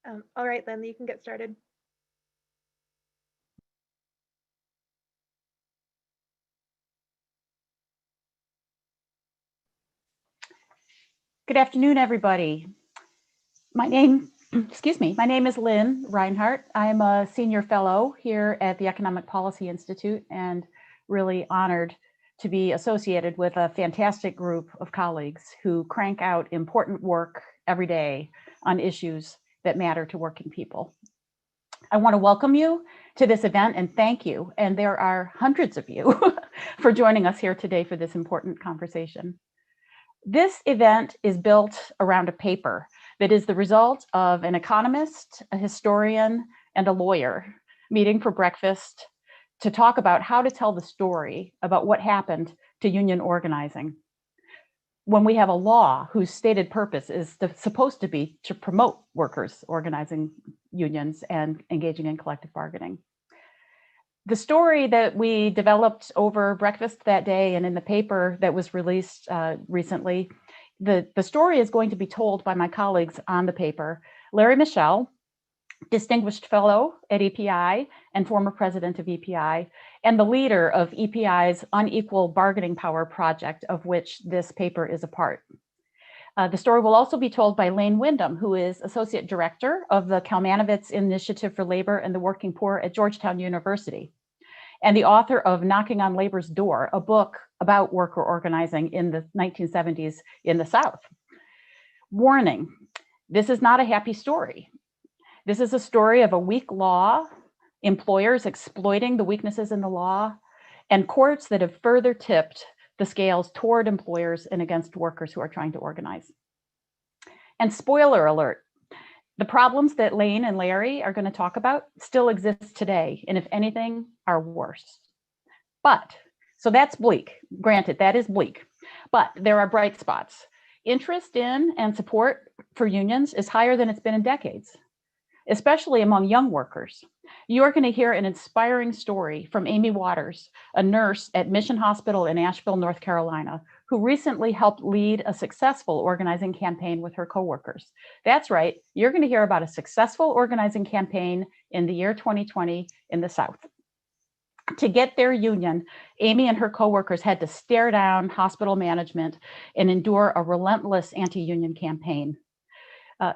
All right, then you can get started. Good afternoon, everybody. My name is Lynn Reinhardt. I'm a senior fellow here at the Economic Policy Institute and really honored to be associated with a fantastic group of colleagues who crank out important work every day on issues that matter to working people. I want to welcome you to this event and thank you. And there are hundreds of you for joining us here today for this important conversation. This event is built around a paper that is the result of an economist, a historian, and a lawyer meeting for breakfast to talk about how to tell the story about what happened to union organizing when we have a law whose stated purpose is supposed to be to promote workers organizing unions and engaging in collective bargaining. The story that we developed over breakfast that day and in the paper that was released recently, the story is going to be told by my colleagues on the paper, Larry Michel, Distinguished Fellow at EPI and former president of EPI, and the leader of EPI's Unequal Bargaining Power project, of which this paper is a part. The story will also be told by Lane Wyndham, who is Associate Director of the Kalmanovitz Initiative for Labor and the Working Poor at Georgetown University, and the author of Knocking on Labor's Door, a book about worker organizing in the 1970s in the South. Warning, this is not a happy story. This is a story of a weak law, employers exploiting the weaknesses in the law, and courts that have further tipped the scales toward employers and against workers who are trying to organize. And spoiler alert, the problems that Lane and Larry are going to talk about still exist today, and if anything, are worse. So that's bleak. Granted, that is bleak, but there are bright spots. Interest in and support for unions is higher than it's been in decades, especially among young workers. You're going to hear an inspiring story from Amy Waters, a nurse at Mission Hospital in Asheville, North Carolina, who recently helped lead a successful organizing campaign with her coworkers. That's right, you're going to hear about a successful organizing campaign in the year 2020 in the South. To get their union, Amy and her coworkers had to stare down hospital management and endure a relentless anti-union campaign.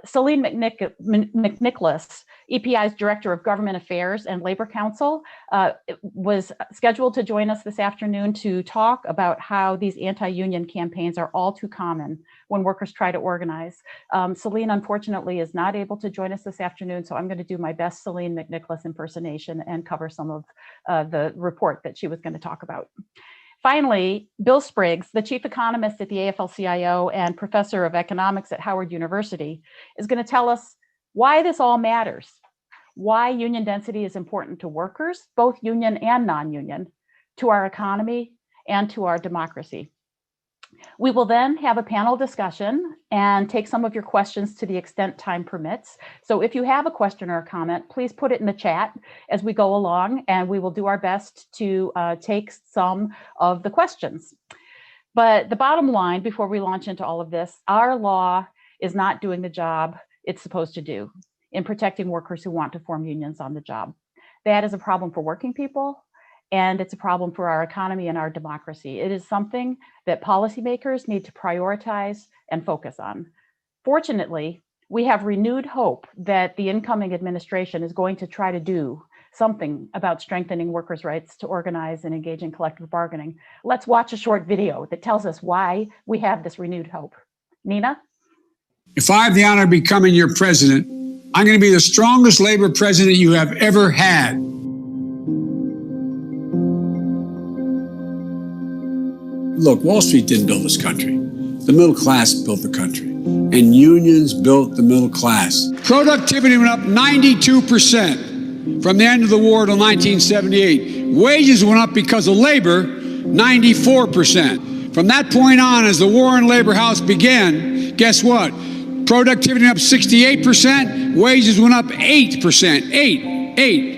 Celine McNicholas, EPI's Director of Government Affairs and Labor Council, was scheduled to join us this afternoon to talk about how these anti-union campaigns are all too common when workers try to organize. Celine, unfortunately, is not able to join us this afternoon, so I'm going to do my best Celine McNicholas impersonation and cover some of the report that she was going to talk about. Finally, Bill Spriggs, the chief economist at the AFL-CIO and professor of economics at Howard University, is going to tell us why this all matters, why union density is important to workers, both union and non-union, to our economy, and to our democracy. We will then have a panel discussion and take some of your questions to the extent time permits. So if you have a question or a comment, please put it in the chat as we go along, and we will do our best to take some of the questions. But the bottom line, before we launch into all of this, our law is not doing the job it's supposed to do in protecting workers who want to form unions on the job. That is a problem for working people, and it's a problem for our economy and our democracy. It is something that policymakers need to prioritize and focus on. Fortunately, we have renewed hope that the incoming administration is going to try to do something about strengthening workers' rights to organize and engage in collective bargaining. Let's watch a short video that tells us why we have this renewed hope. Nina? If I have the honor of becoming your president, I'm going to be the strongest labor president you have ever had. Look, Wall Street didn't build this country. The middle class built the country, and unions built the middle class. Productivity went up 92% from the end of the war till 1978. Wages went up because of labor, 94%. From that point on, as the war in labor house began, guess what? Productivity went up 68%, wages went up 8%. Eight.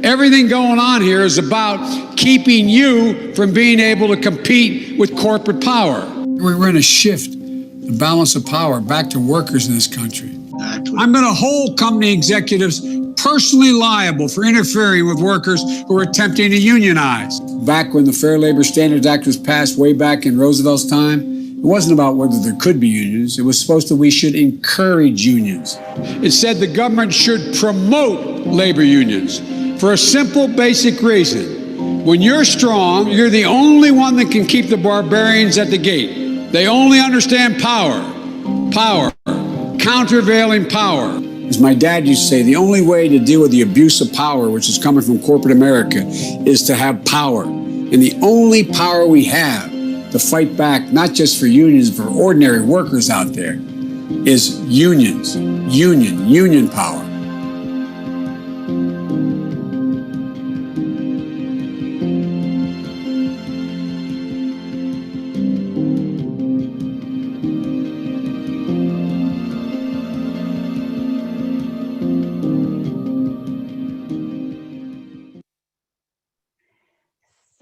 Everything going on here is about keeping you from being able to compete with corporate power. We're going to shift the balance of power back to workers in this country. I'm going to hold company executives personally liable for interfering with workers who are attempting to unionize. Back when the Fair Labor Standards Act was passed way back in Roosevelt's time, it wasn't about whether there could be unions. It was supposed to we should encourage unions. It said the government should promote labor unions for a simple, basic reason. When you're strong, you're the only one that can keep the barbarians at the gate. They only understand power, countervailing power. As my dad used to say, the only way to deal with the abuse of power, which is coming from corporate America, is to have power. And the only power we have to fight back, not just for unions, for ordinary workers out there, is unions, union power.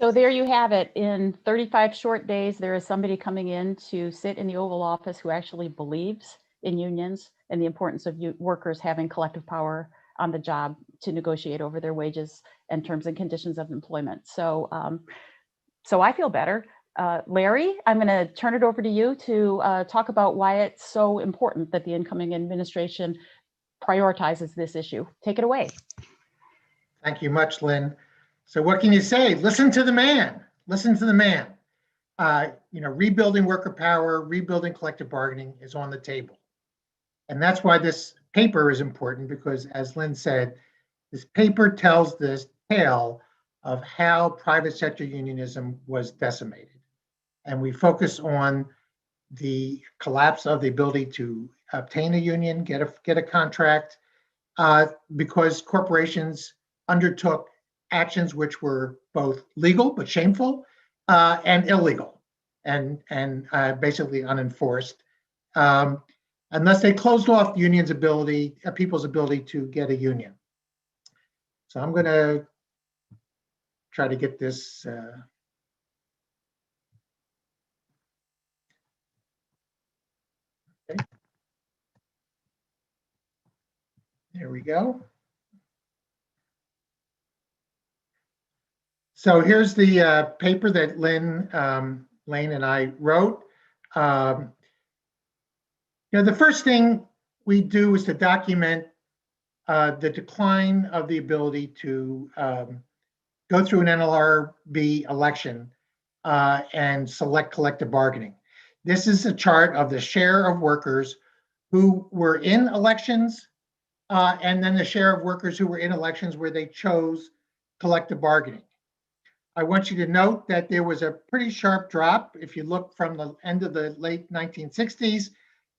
So there you have it. In 35 short days, there is somebody coming in to sit in the Oval Office who actually believes in unions and the importance of workers having collective power on the job to negotiate over their wages and terms and conditions of employment. So, so I feel better. Larry, I'm going to turn it over to you to talk about why it's so important that the incoming administration prioritizes this issue. Take it away. Thank you much, Lynn. So what can you say? Listen to the man. Listen to the man. Rebuilding worker power, rebuilding collective bargaining is on the table. And that's why this paper is important, because as Lynn said, this paper tells this tale of how private sector unionism was decimated. And we focus on the collapse of the ability to obtain a union, get a contract, because corporations undertook actions which were both legal but shameful and illegal and basically unenforced, unless they closed off unions' ability, people's ability to get a union. So I'm going to try to get this. Okay. There we go. So here's the paper that Lane and I wrote. The first thing we do is to document the decline of the ability to go through an NLRB election and select collective bargaining. This is a chart of the share of workers who were in elections and then the share of workers who were in elections where they chose collective bargaining. I want you to note that there was a pretty sharp drop if you look from the end of the late 1960s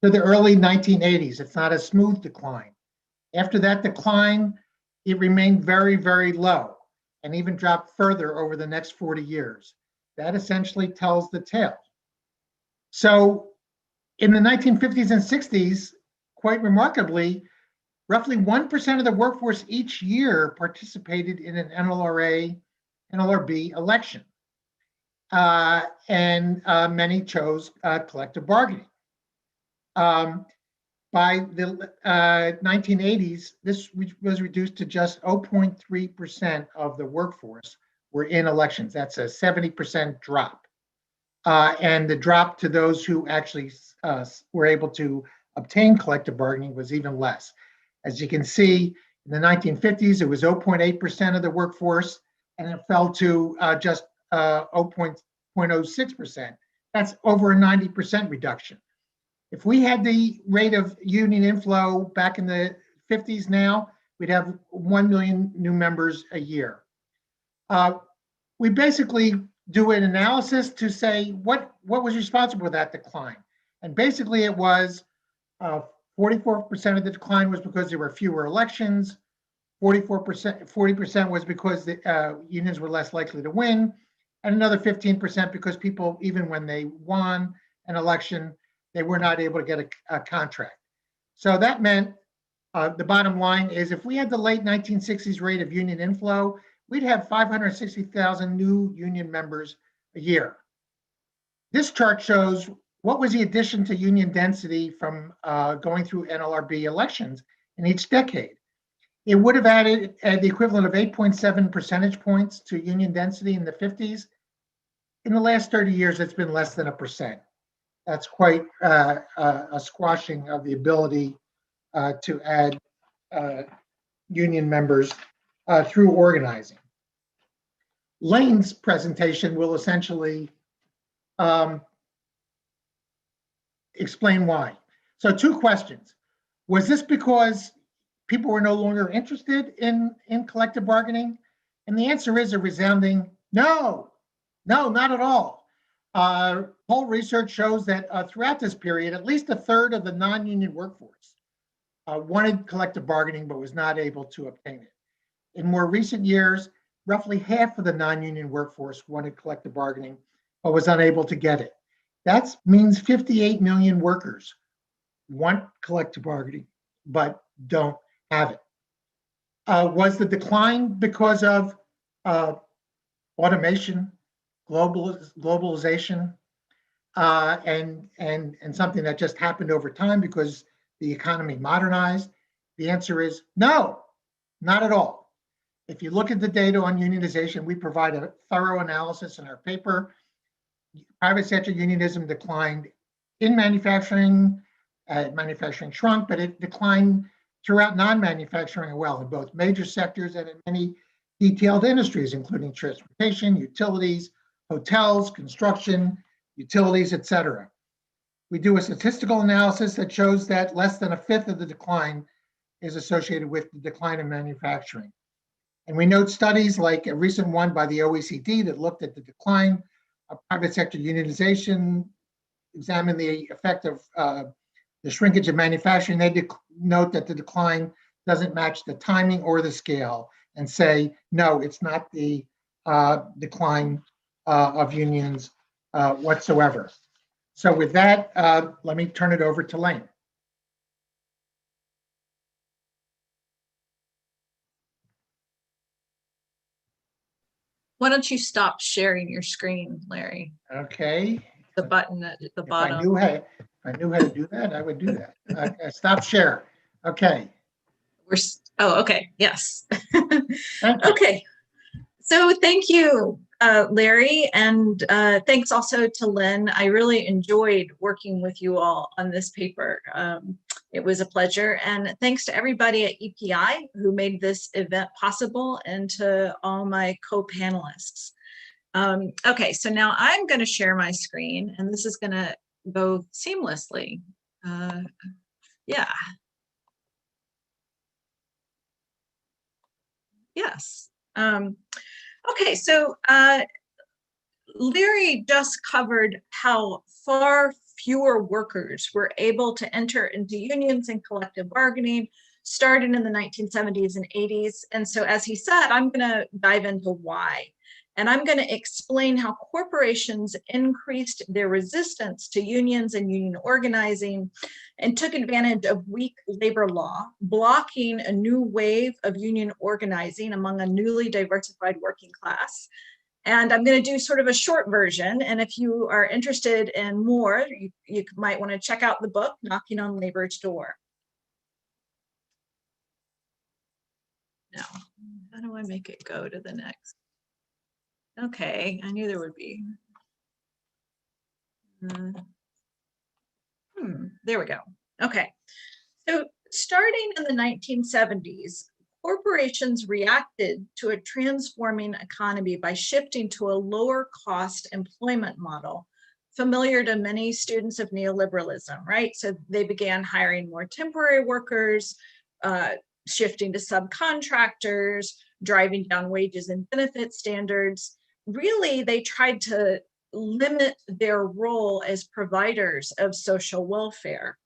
to the early 1980s. It's not a smooth decline. After that decline, it remained very, very low and even dropped further over the next 40 years. That essentially tells the tale. So in the 1950s and 60s, quite remarkably, roughly 1% of the workforce each year participated in an NLRB election, and many chose collective bargaining. By the 1980s, this was reduced to just 0.3% of the workforce were in elections. That's a 70% drop. And the drop to those who actually were able to obtain collective bargaining was even less. As you can see, in the 1950s, it was 0.8% of the workforce, and it fell to just 0.06%. That's over a 90% reduction. If we had the rate of union inflow back in the 50s now, we'd have 1 million new members a year. We basically do an analysis to say what was responsible for that decline. And basically it was 44% of the decline was because there were fewer elections, 40% was because the unions were less likely to win, and another 15% because people, even when they won an election, they were not able to get a contract. So that meant the bottom line is if we had the late 1960s rate of union inflow, we'd have 560,000 new union members a year. This chart shows what was the addition to union density from going through NLRB elections in each decade? It would have added the equivalent of 8.7 percentage points to union density in the 50s. In the last 30 years, it's been less than 1%. That's quite a squashing of the ability to add union members through organizing. Lane's presentation will essentially explain why. So 2 questions. Was this because people were no longer interested in collective bargaining? And the answer is a resounding no, not at all. Poll research shows that throughout this period, at least a third of the non-union workforce wanted collective bargaining but was not able to obtain it. In more recent years, roughly half of the non-union workforce wanted collective bargaining but was unable to get it. That means 58 million workers want collective bargaining but don't have it. Was the decline because of automation, globalization, and something that just happened over time because the economy modernized? The answer is no, not at all. If you look at the data on unionization, we provide a thorough analysis in our paper. Private sector unionism declined in manufacturing. Manufacturing shrunk, but it declined throughout non-manufacturing as well in both major sectors and in many detailed industries, including transportation, utilities, hotels, construction, utilities, etc. We do a statistical analysis that shows that less than 1/5 of the decline is associated with the decline in manufacturing. And we note studies like a recent one by the OECD that looked at the decline of private sector unionization, examined the effect of the shrinkage of manufacturing. They note that the decline doesn't match the timing or the scale and say, no, it's not the decline of unions whatsoever. So with that, let me turn it over to Lane. Why don't you stop sharing your screen, Larry? Okay. The button at the bottom. If I knew how to do that, I would do that. Stop share. Okay. Okay. Yes. Thank you. Okay. So thank you, Larry, and thanks also to Lynn. I really enjoyed working with you all on this paper. It was a pleasure, and thanks to everybody at EPI who made this event possible, and to all my co-panelists. Okay, so now I'm going to share my screen, and this is going to go seamlessly. Yeah. Yes. Okay, so Larry just covered how far fewer workers were able to enter into unions and collective bargaining starting in the 1970s and 80s. And so as he said, I'm going to dive into why. And I'm going to explain how corporations increased their resistance to unions and union organizing and took advantage of weak labor law, blocking a new wave of union organizing among a newly diversified working class. And I'm going to do sort of a short version. And if you are interested in more, you might want to check out the book, Knocking on Labor's Door. Now, how do I make it go to the next? Okay, I knew there would be. There we go. Okay, so starting in the 1970s, corporations reacted to a transforming economy by shifting to a lower cost employment model, familiar to many students of neoliberalism, right? So they began hiring more temporary workers, shifting to subcontractors, driving down wages and benefit standards. Really, they tried to limit their role as providers of social welfare.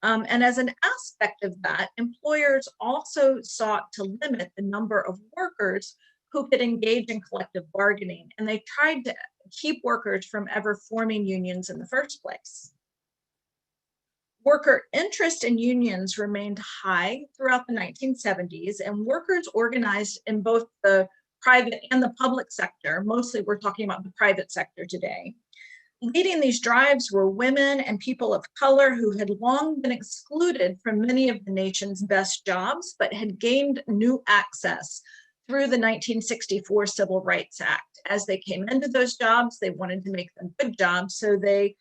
And as an aspect of that, employers also sought to limit the number of workers who could engage in collective bargaining, and they tried to keep workers from ever forming unions in the first place. Worker interest in unions remained high throughout the 1970s, and workers organized in both the private and the public sector. Mostly we're talking about the private sector today. Leading these drives were women and people of color who had long been excluded from many of the nation's best jobs, but had gained new access through the 1964 Civil Rights Act. As they came into those jobs, they wanted to make them good jobs, so they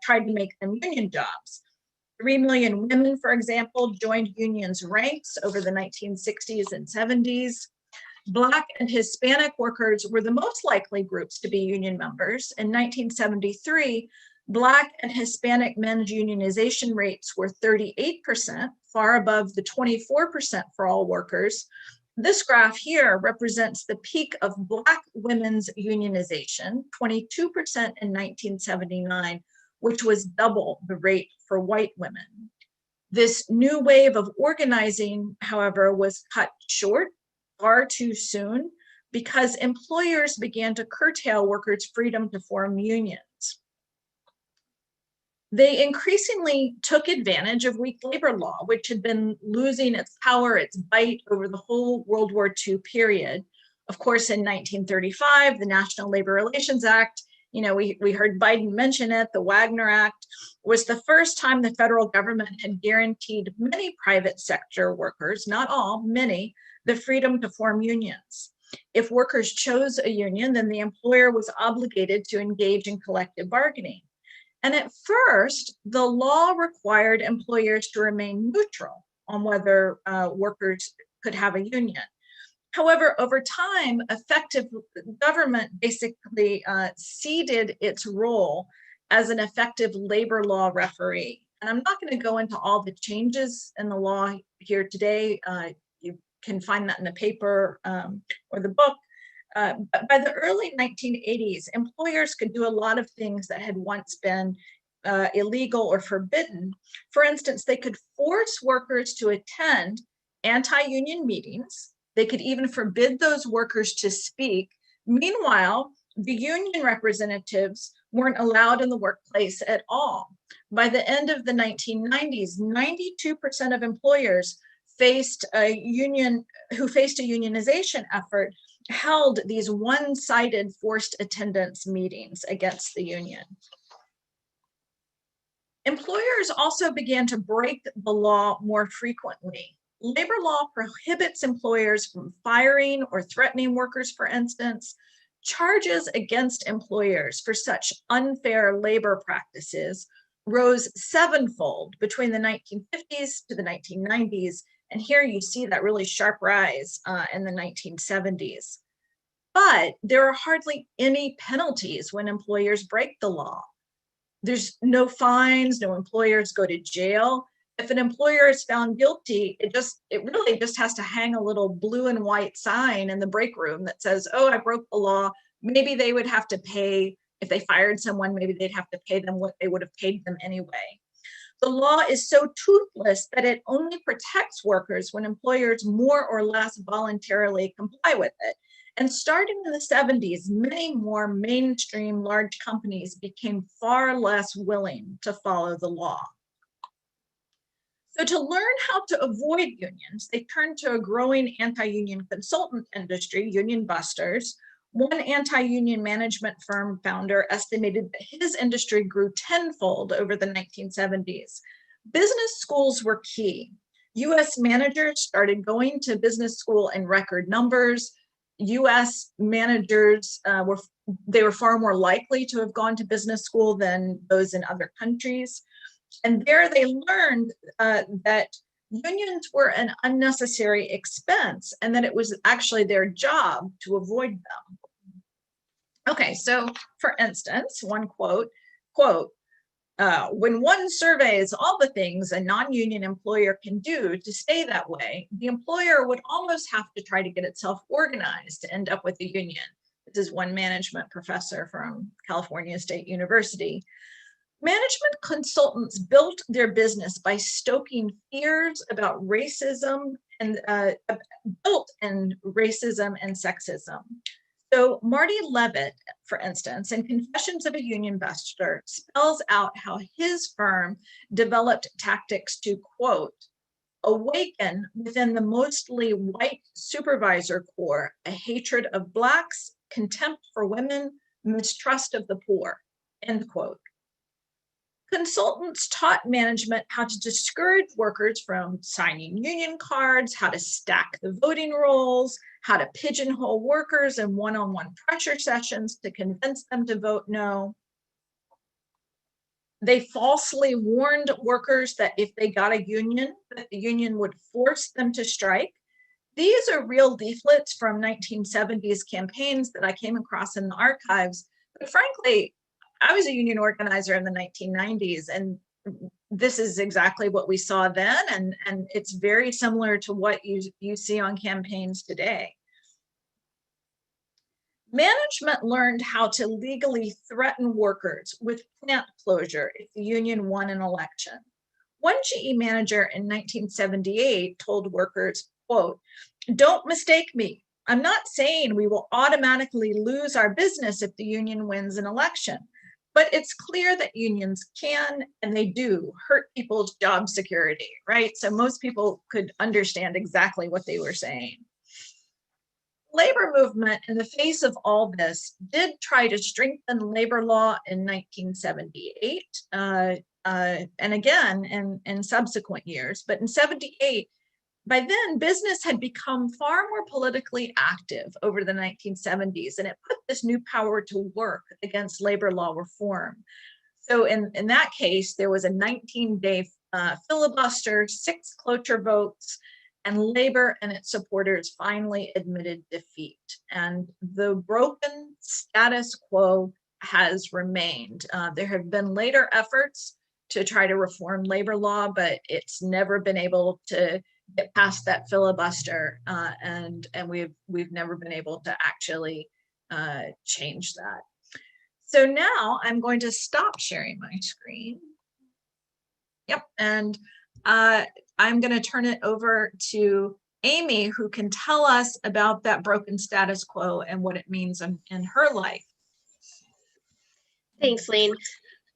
tried to make them union jobs. 3 million women, for example, joined unions' ranks over the 1960s and 70s. Black and Hispanic workers were the most likely groups to be union members. In 1973, Black and Hispanic men's unionization rates were 38%, far above the 24% for all workers. This graph here represents the peak of Black women's unionization, 22% in 1979, which was double the rate for white women. This new wave of organizing, however, was cut short far too soon because employers began to curtail workers' freedom to form unions. They increasingly took advantage of weak labor law, which had been losing its power, its bite over the whole World War II period. Of course, in 1935, the National Labor Relations Act, we heard Biden mention it, the Wagner Act, was the first time the federal government had guaranteed many private sector workers, not all, many, the freedom to form unions. If workers chose a union, then the employer was obligated to engage in collective bargaining. And at first, the law required employers to remain neutral on whether workers could have a union. However, over time, effective government basically ceded its role as an effective labor law referee. And I'm not going to go into all the changes in the law here today. You can find that in the paper or the book. But by the early 1980s, employers could do a lot of things that had once been illegal or forbidden. For instance, they could force workers to attend anti-union meetings. They could even forbid those workers to speak. Meanwhile, the union representatives weren't allowed in the workplace at all. By the end of the 1990s, 92% of employers who faced a unionization effort held these one-sided forced attendance meetings against the union. Employers also began to break the law more frequently. Labor law prohibits employers from firing or threatening workers, for instance. Charges against employers for such unfair labor practices rose sevenfold between the 1950s to the 1990s. And here you see that really sharp rise in the 1970s. But there are hardly any penalties when employers break the law. There's no fines, no employers go to jail. If an employer is found guilty, it really just has to hang a little blue and white sign in the break room that says, oh, I broke the law. Maybe they would have to pay, if they fired someone, maybe they'd have to pay them what they would have paid them anyway. The law is so toothless that it only protects workers when employers more or less voluntarily comply with it. And starting in the 70s, many more mainstream large companies became far less willing to follow the law. So to learn how to avoid unions, they turned to a growing anti-union consultant industry, union busters. One anti-union management firm founder estimated that his industry grew tenfold over the 1970s. Business schools were key. US managers started going to business school in record numbers. US managers were far more likely to have gone to business school than those in other countries. And there they learned that unions were an unnecessary expense and that it was actually their job to avoid them. Okay, so for instance, one quote, when one surveys all the things a non-union employer can do to stay that way, the employer would almost have to try to get itself organized to end up with a union. This is one management professor from California State University. Management consultants built their business by stoking fears about racism and built-in racism and sexism. So Marty Levitt, for instance, in Confessions of a Union Buster, spells out how his firm developed tactics to, quote, awaken within the mostly white supervisor corps a hatred of Blacks, contempt for women, mistrust of the poor, end quote. Consultants taught management how to discourage workers from signing union cards, how to stack the voting rolls, how to pigeonhole workers in one-on-one pressure sessions to convince them to vote no. They falsely warned workers that if they got a union, that the union would force them to strike. These are real leaflets from 1970s campaigns that I came across in the archives. But frankly, I was a union organizer in the 1990s, and this is exactly what we saw then, and it's very similar to what you see on campaigns today. Management learned how to legally threaten workers with plant closure if the union won an election. One GE manager in 1978 told workers, quote, "Don't mistake me. I'm not saying we will automatically lose our business if the union wins an election, but it's clear that unions can, and they do, hurt people's job security," right? So most people could understand exactly what they were saying. Labor movement, in the face of all this, did try to strengthen labor law in 1978, and again in subsequent years. But in 78, by then, business had become far more politically active over the 1970s, and it put this new power to work against labor law reform. So in that case, there was a 19-day filibuster, 6 cloture votes, and labor and its supporters finally admitted defeat. And the broken status quo has remained. There have been later efforts to try to reform labor law, but it's never been able to get past that filibuster, and we've never been able to actually change that. So now I'm going to stop sharing my screen. Yep, and I'm going to turn it over to Amy, who can tell us about that broken status quo and what it means in her life. Thanks, Lane.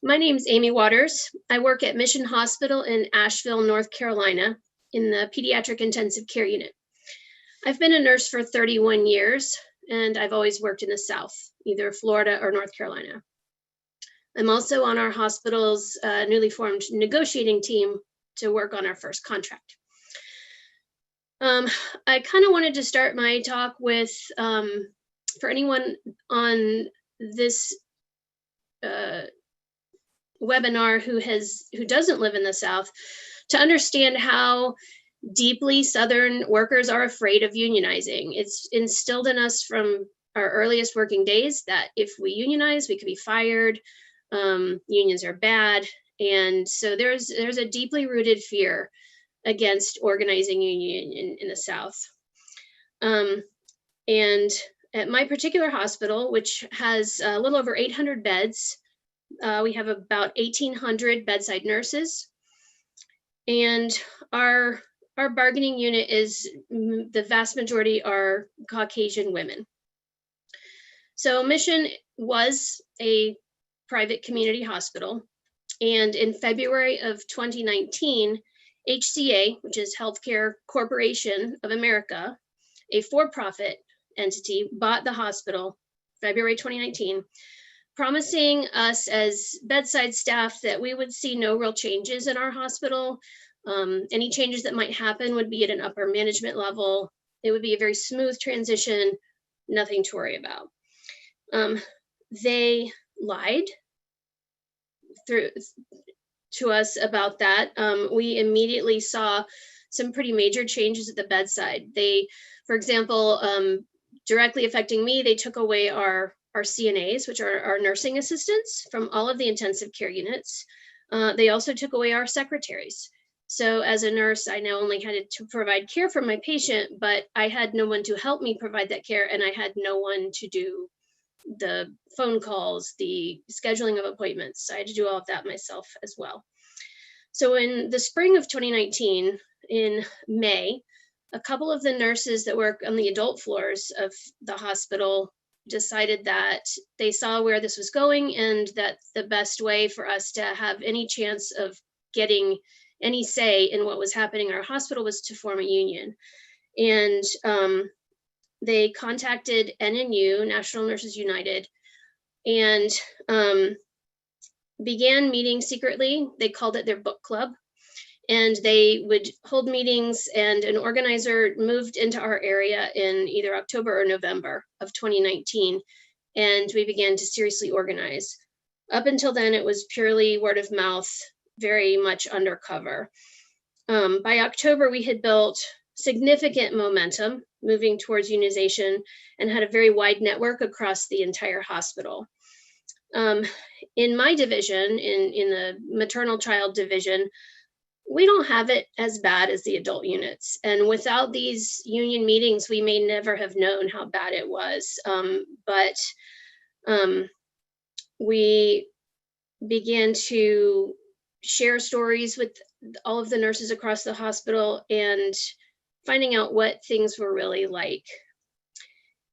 My name's Amy Waters. I work at Mission Hospital in Asheville, North Carolina, in the pediatric intensive care unit. I've been a nurse for 31 years, and I've always worked in the South, either Florida or North Carolina. I'm also on our hospital's newly formed negotiating team to work on our first contract. I kind of wanted to start my talk with, for anyone on this webinar who doesn't live in the South, to understand how deeply Southern workers are afraid of unionizing. It's instilled in us from our earliest working days that if we unionize, we could be fired. Unions are bad. And so there's a deeply rooted fear against organizing union in the South. And at my particular hospital, which has a little over 800 beds, we have about 1,800 bedside nurses. And our bargaining unit is, the vast majority are Caucasian women. So Mission was a private community hospital. And in February of 2019, HCA, which is Healthcare Corporation of America, a for-profit entity, bought the hospital February 2019, promising us as bedside staff that we would see no real changes in our hospital. Any changes that might happen would be at an upper management level. It would be a very smooth transition, nothing to worry about. They lied to us about that. We immediately saw some pretty major changes at the bedside. They, for example, directly affecting me, they took away our CNAs, which are our nursing assistants, from all of the intensive care units. They also took away our secretaries. So as a nurse, I not only had to provide care for my patient, but I had no one to help me provide that care, and I had no one to do the phone calls, the scheduling of appointments. I had to do all of that myself as well. So in the spring of 2019, in May, a couple of the nurses that work on the adult floors of the hospital decided that they saw where this was going and that the best way for us to have any chance of getting any say in what was happening in our hospital was to form a union. And they contacted NNU, National Nurses United, and began meeting secretly. They called it their book club. And they would hold meetings, and an organizer moved into our area in either October or November of 2019. And we began to seriously organize. Up until then, it was purely word of mouth, very much undercover. By October, we had built significant momentum moving towards unionization and had a very wide network across the entire hospital. In my division, in the maternal child division, we don't have it as bad as the adult units. And without these union meetings, we may never have known how bad it was. But we began to share stories with all of the nurses across the hospital and finding out what things were really like.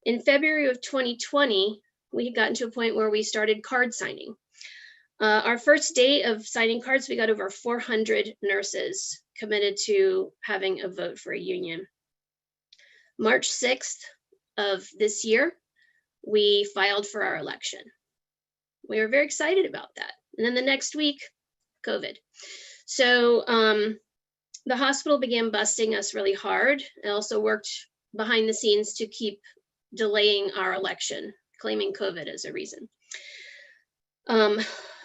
In February of 2020, we had gotten to a point where we started card signing. Our first day of signing cards, we got over 400 nurses committed to having a vote for a union. March 6th of this year, we filed for our election. We were very excited about that. And then the next week, COVID. So the hospital began busting us really hard. I also worked behind the scenes to keep delaying our election, claiming COVID as a reason.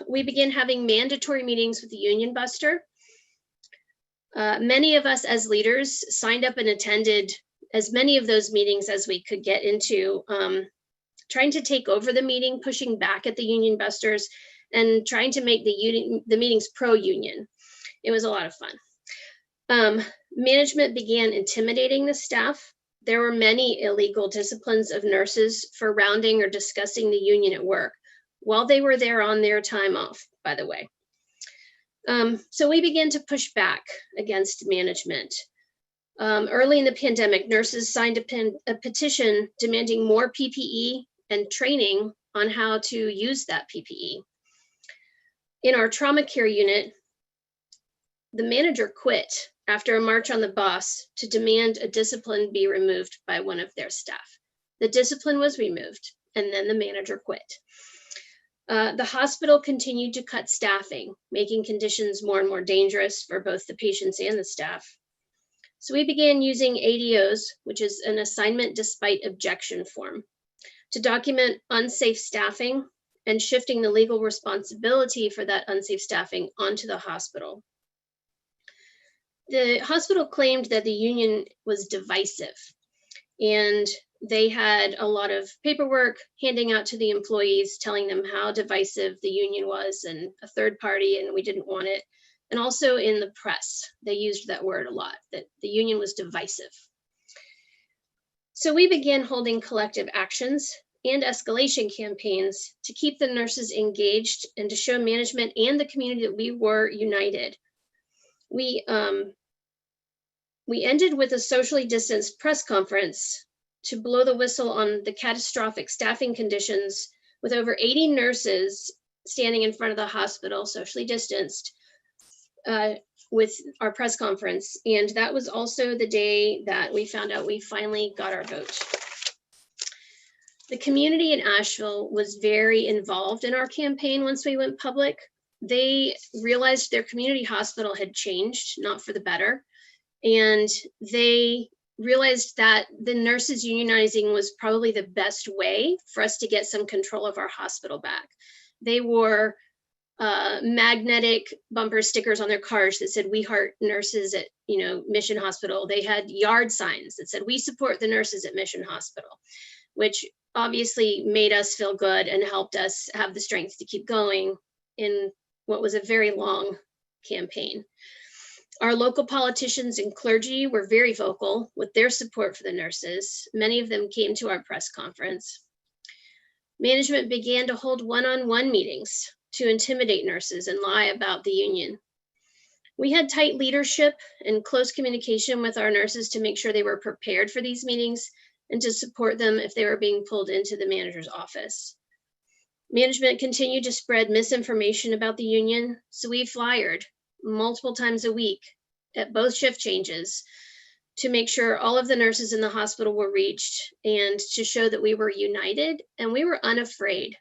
We began having mandatory meetings with the union buster. Many of us as leaders signed up and attended as many of those meetings as we could get into, trying to take over the meeting, pushing back at the union busters, and trying to make the meetings pro-union. It was a lot of fun. Management began intimidating the staff. There were many illegal disciplines of nurses for rounding or discussing the union at work, while they were there on their time off, by the way. So we began to push back against management. Early in the pandemic, nurses signed a petition demanding more PPE and training on how to use that PPE. In our trauma care unit, the manager quit after a march on the boss to demand a discipline be removed by one of their staff. The discipline was removed, and then the manager quit. The hospital continued to cut staffing, making conditions more and more dangerous for both the patients and the staff. So we began using ADOs, which is an assignment despite objection form, to document unsafe staffing and shifting the legal responsibility for that unsafe staffing onto the hospital. The hospital claimed that the union was divisive, and they had a lot of paperwork handing out to the employees telling them how divisive the union was and a third party, and we didn't want it. And also in the press, they used that word a lot, that the union was divisive. So we began holding collective actions and escalation campaigns to keep the nurses engaged and to show management and the community that we were united. We ended with a socially distanced press conference to blow the whistle on the catastrophic staffing conditions, with over 80 nurses standing in front of the hospital, socially distanced, with our press conference. And that was also the day that we found out we finally got our vote. The community in Asheville was very involved in our campaign once we went public. They realized their community hospital had changed, not for the better. And they realized that the nurses unionizing was probably the best way for us to get some control of our hospital back. They wore magnetic bumper stickers on their cars that said, "We heart nurses at Mission Hospital." They had yard signs that said, "We support the nurses at Mission Hospital," which obviously made us feel good and helped us have the strength to keep going in what was a very long campaign. Our local politicians and clergy were very vocal with their support for the nurses. Many of them came to our press conference. Management began to hold one-on-one meetings to intimidate nurses and lie about the union. We had tight leadership and close communication with our nurses to make sure they were prepared for these meetings and to support them if they were being pulled into the manager's office. Management continued to spread misinformation about the union, so we flyered multiple times a week at both shift changes to make sure all of the nurses in the hospital were reached and to show that we were united and we were unafraid.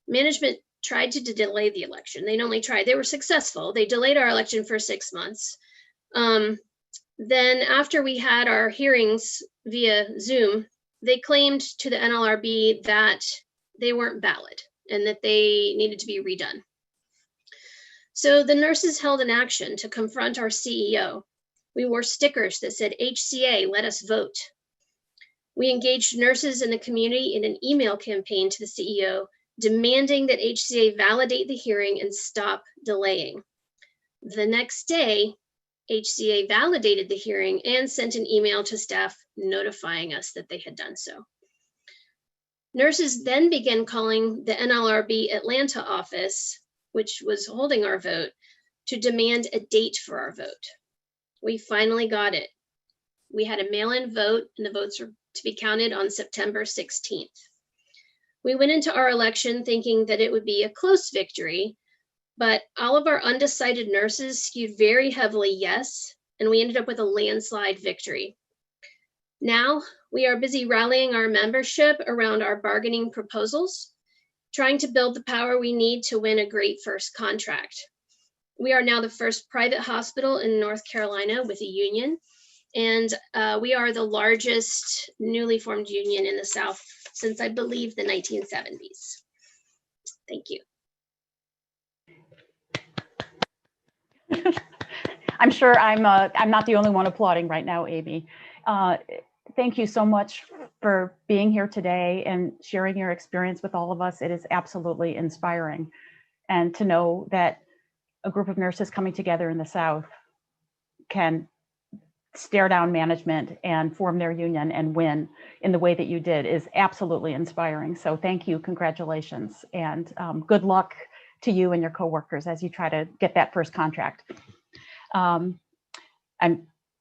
Management tried to delay the election. They not only tried, they were successful. They delayed our election for 6 months. Then after we had our hearings via Zoom, they claimed to the NLRB that they weren't valid and that they needed to be redone. So the nurses held an action to confront our CEO. We wore stickers that said, HCA, let us vote. We engaged nurses in the community in an email campaign to the CEO, demanding that HCA validate the hearing and stop delaying. The next day, HCA validated the hearing and sent an email to staff notifying us that they had done so. Nurses then began calling the NLRB Atlanta office, which was holding our vote, to demand a date for our vote. We finally got it. We had a mail-in vote, and the votes were to be counted on September 16th. We went into our election thinking that it would be a close victory, but all of our undecided nurses skewed very heavily yes, and we ended up with a landslide victory. Now we are busy rallying our membership around our bargaining proposals, trying to build the power we need to win a great first contract. We are now the first private hospital in North Carolina with a union, and we are the largest newly formed union in the South since, I believe, the 1970s. Thank you. I'm sure I'm not the only one applauding right now, Amy. Thank you so much for being here today and sharing your experience with all of us. It is absolutely inspiring. And to know that a group of nurses coming together in the South can stare down management and form their union and win in the way that you did is absolutely inspiring. So thank you, congratulations, and good luck to you and your coworkers as you try to get that first contract. I'm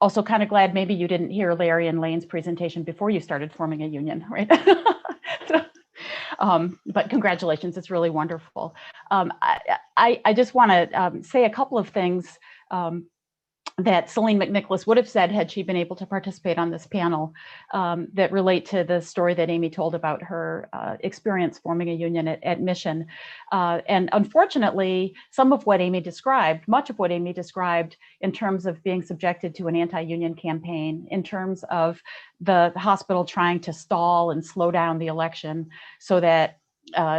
also kind of glad maybe you didn't hear Larry and Lane's presentation before you started forming a union, right? But congratulations, it's really wonderful. I just want to say a couple of things that Celine McNicholas would have said had she been able to participate on this panel that relate to the story that Amy told about her experience forming a union at Mission. And unfortunately, some of what Amy described, much of what Amy described in terms of being subjected to an anti-union campaign, in terms of the hospital trying to stall and slow down the election so that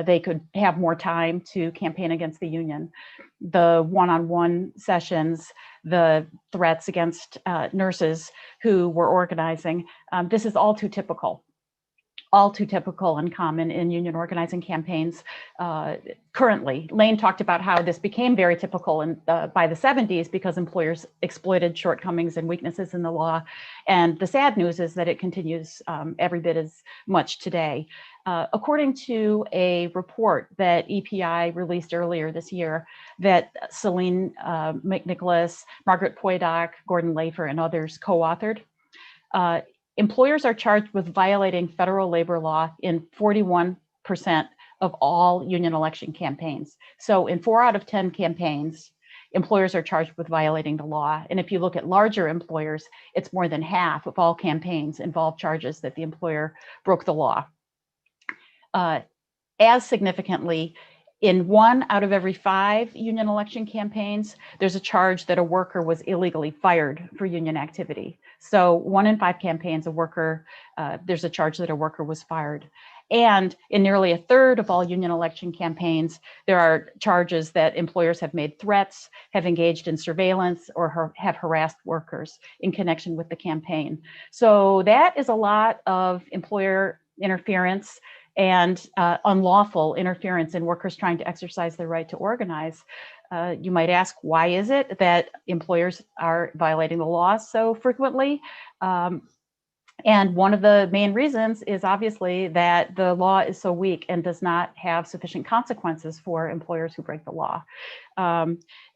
they could have more time to campaign against the union, the one-on-one sessions, the threats against nurses who were organizing. This is all too typical and common in union organizing campaigns currently. Lane talked about how this became very typical by the 70s because employers exploited shortcomings and weaknesses in the law. And the sad news is that it continues every bit as much today. According to a report that EPI released earlier this year that Celine McNicholas, Margaret Poydock, Gordon Lafer, and others co-authored, employers are charged with violating federal labor law in 41% of all union election campaigns. So in 4 out of 10 campaigns, employers are charged with violating the law. And if you look at larger employers, it's more than half of all campaigns involve charges that the employer broke the law. As significantly, in 1 out of every 5 union election campaigns, there's a charge that a worker was illegally fired for union activity. So 1 in 5 campaigns, there's a charge that a worker was fired. And in nearly 1/3 of all union election campaigns, there are charges that employers have made threats, have engaged in surveillance, or have harassed workers in connection with the campaign. So that is a lot of employer interference and unlawful interference in workers trying to exercise their right to organize. You might ask, why is it that employers are violating the law so frequently? And one of the main reasons is obviously that the law is so weak and does not have sufficient consequences for employers who break the law.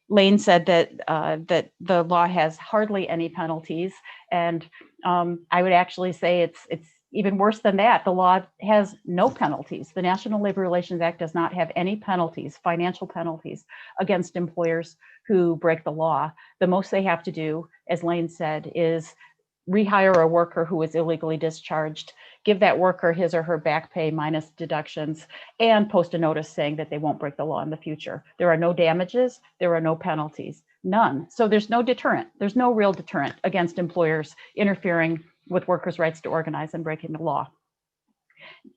Lane said that the law has hardly any penalties, and I would actually say it's even worse than that. The law has no penalties. The National Labor Relations Act does not have any penalties, financial penalties, against employers who break the law. The most they have to do, as Lane said, is rehire a worker who is illegally discharged, give that worker his or her back pay minus deductions, and post a notice saying that they won't break the law in the future. There are no damages, there are no penalties, none. So there's no deterrent. There's no real deterrent against employers interfering with workers' rights to organize and breaking the law.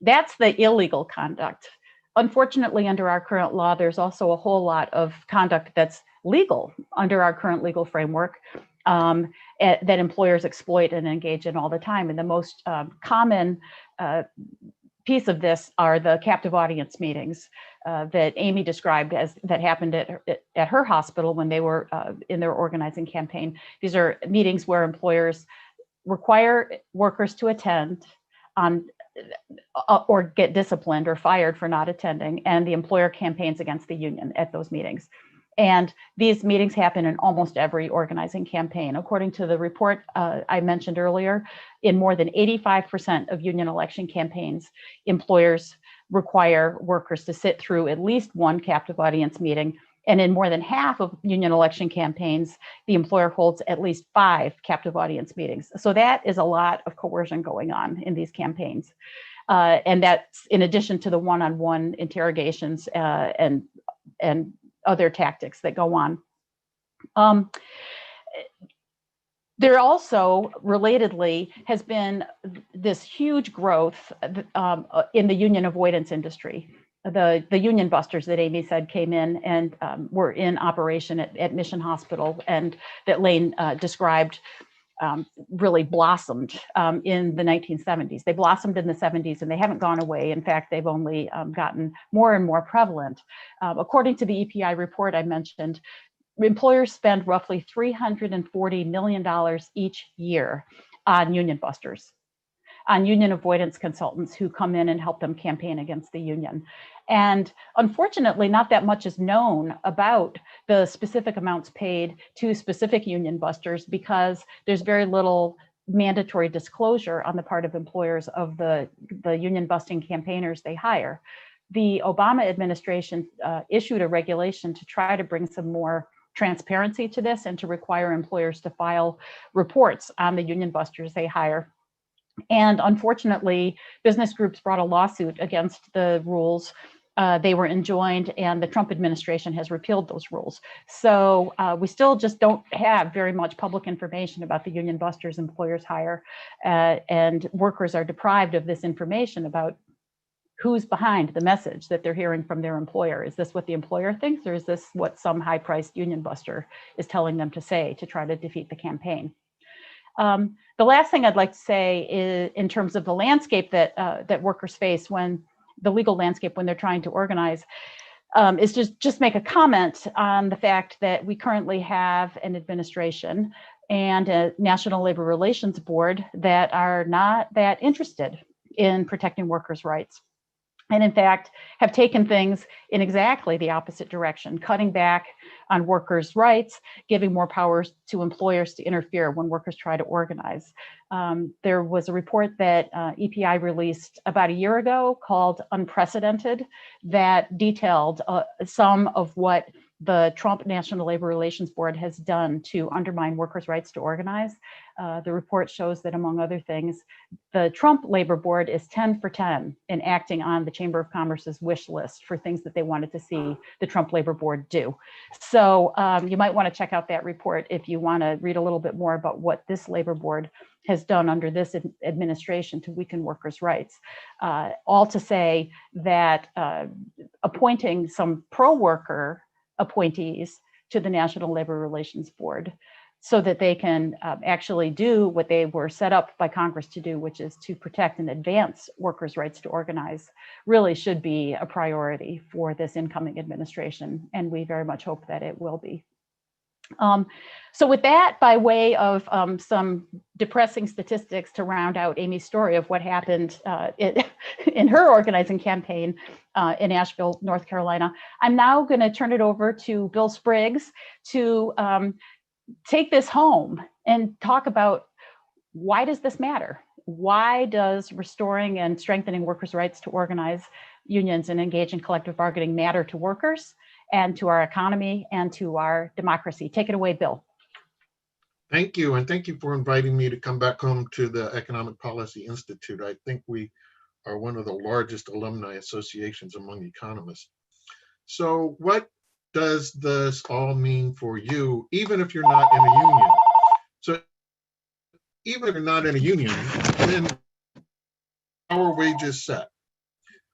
That's the illegal conduct. Unfortunately, under our current law, there's also a whole lot of conduct that's legal under our current legal framework that employers exploit and engage in all the time. And the most common piece of this are the captive audience meetings that Amy described as that happened at her hospital when they were in their organizing campaign. These are meetings where employers require workers to attend on or get disciplined or fired for not attending, and the employer campaigns against the union at those meetings. And these meetings happen in almost every organizing campaign. According to the report I mentioned earlier, in more than 85% of union election campaigns, employers require workers to sit through at least one captive audience meeting. And in more than half of union election campaigns, the employer holds at least 5 captive audience meetings. So that is a lot of coercion going on in these campaigns. And that's in addition to the one-on-one interrogations and other tactics that go on. There also, relatedly, has been this huge growth in the union avoidance industry. The union busters that Amy said came in and were in operation at Mission Hospital, and that Lane described really blossomed in the 1970s. They blossomed in the 70s and they haven't gone away. In fact, they've only gotten more and more prevalent. According to the EPI report I mentioned, employers spend roughly $340 million each year on union busters, on union avoidance consultants who come in and help them campaign against the union. And unfortunately, not that much is known about the specific amounts paid to specific union busters because there's very little mandatory disclosure on the part of employers of the union busting campaigners they hire. The Obama administration issued a regulation to try to bring some more transparency to this and to require employers to file reports on the union busters they hire. And unfortunately, business groups brought a lawsuit against the rules. They were enjoined, and the Trump administration has repealed those rules. So we still just don't have very much public information about the union busters employers hire, and workers are deprived of this information about who's behind the message that they're hearing from their employer. Is this what the employer thinks, or is this what some high-priced union buster is telling them to say to try to defeat the campaign? The last thing I'd like to say is, in terms of the landscape that workers face when the legal landscape when they're trying to organize, is just make a comment on the fact that we currently have an administration and a National Labor Relations Board that are not that interested in protecting workers' rights. And in fact, have taken things in exactly the opposite direction, cutting back on workers' rights, giving more powers to employers to interfere when workers try to organize. There was a report that EPI released about a year ago called Unprecedented that detailed some of what the Trump National Labor Relations Board has done to undermine workers' rights to organize. The report shows that, among other things, the Trump Labor Board is 10 for 10 in acting on the Chamber of Commerce's wish list for things that they wanted to see the Trump Labor Board do. So you might want to check out that report if you want to read a little bit more about what this labor board has done under this administration to weaken workers' rights. All to say that appointing some pro-worker appointees to the National Labor Relations Board so that they can actually do what they were set up by Congress to do, which is to protect and advance workers' rights to organize, really should be a priority for this incoming administration. And we very much hope that it will be. So with that, by way of some depressing statistics to round out Amy's story of what happened in her organizing campaign in Asheville, North Carolina, I'm now going to turn it over to Bill Spriggs to take this home and talk about, why does this matter? Why does restoring and strengthening workers' rights to organize unions and engage in collective bargaining matter to workers and to our economy and to our democracy? Take it away, Bill. Thank you, and thank you for inviting me to come back home to the Economic Policy Institute. I think we are one of the largest alumni associations among economists. So what does this all mean for you, even if you're not in a union? So even if you're not in a union, then our wages set.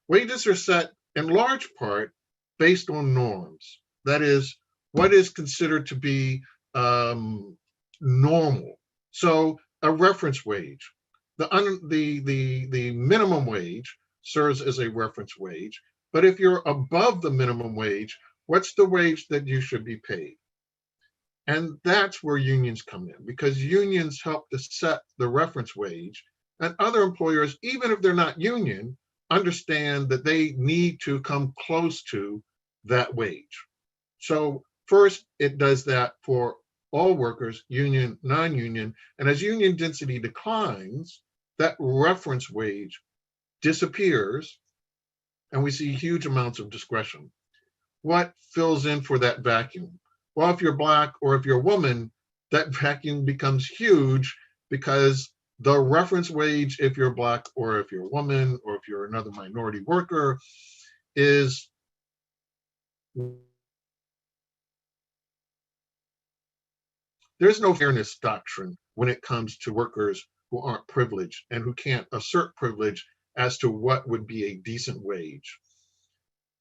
Wages are set in large part based on norms. That is, what is considered to be normal. So a reference wage, the minimum wage serves as a reference wage. But if you're above the minimum wage, what's the wage that you should be paid? And that's where unions come in, because unions help to set the reference wage, and other employers, even if they're not union, understand that they need to come close to that wage. So first, it does that for all workers, union, non-union, and as union density declines, that reference wage disappears, and we see huge amounts of discretion. What fills in for that vacuum? Well, if you're Black or if you're a woman, that vacuum becomes huge, because the reference wage, if you're Black or if you're a woman or if you're another minority worker, is there's no fairness doctrine when it comes to workers who aren't privileged and who can't assert privilege as to what would be a decent wage.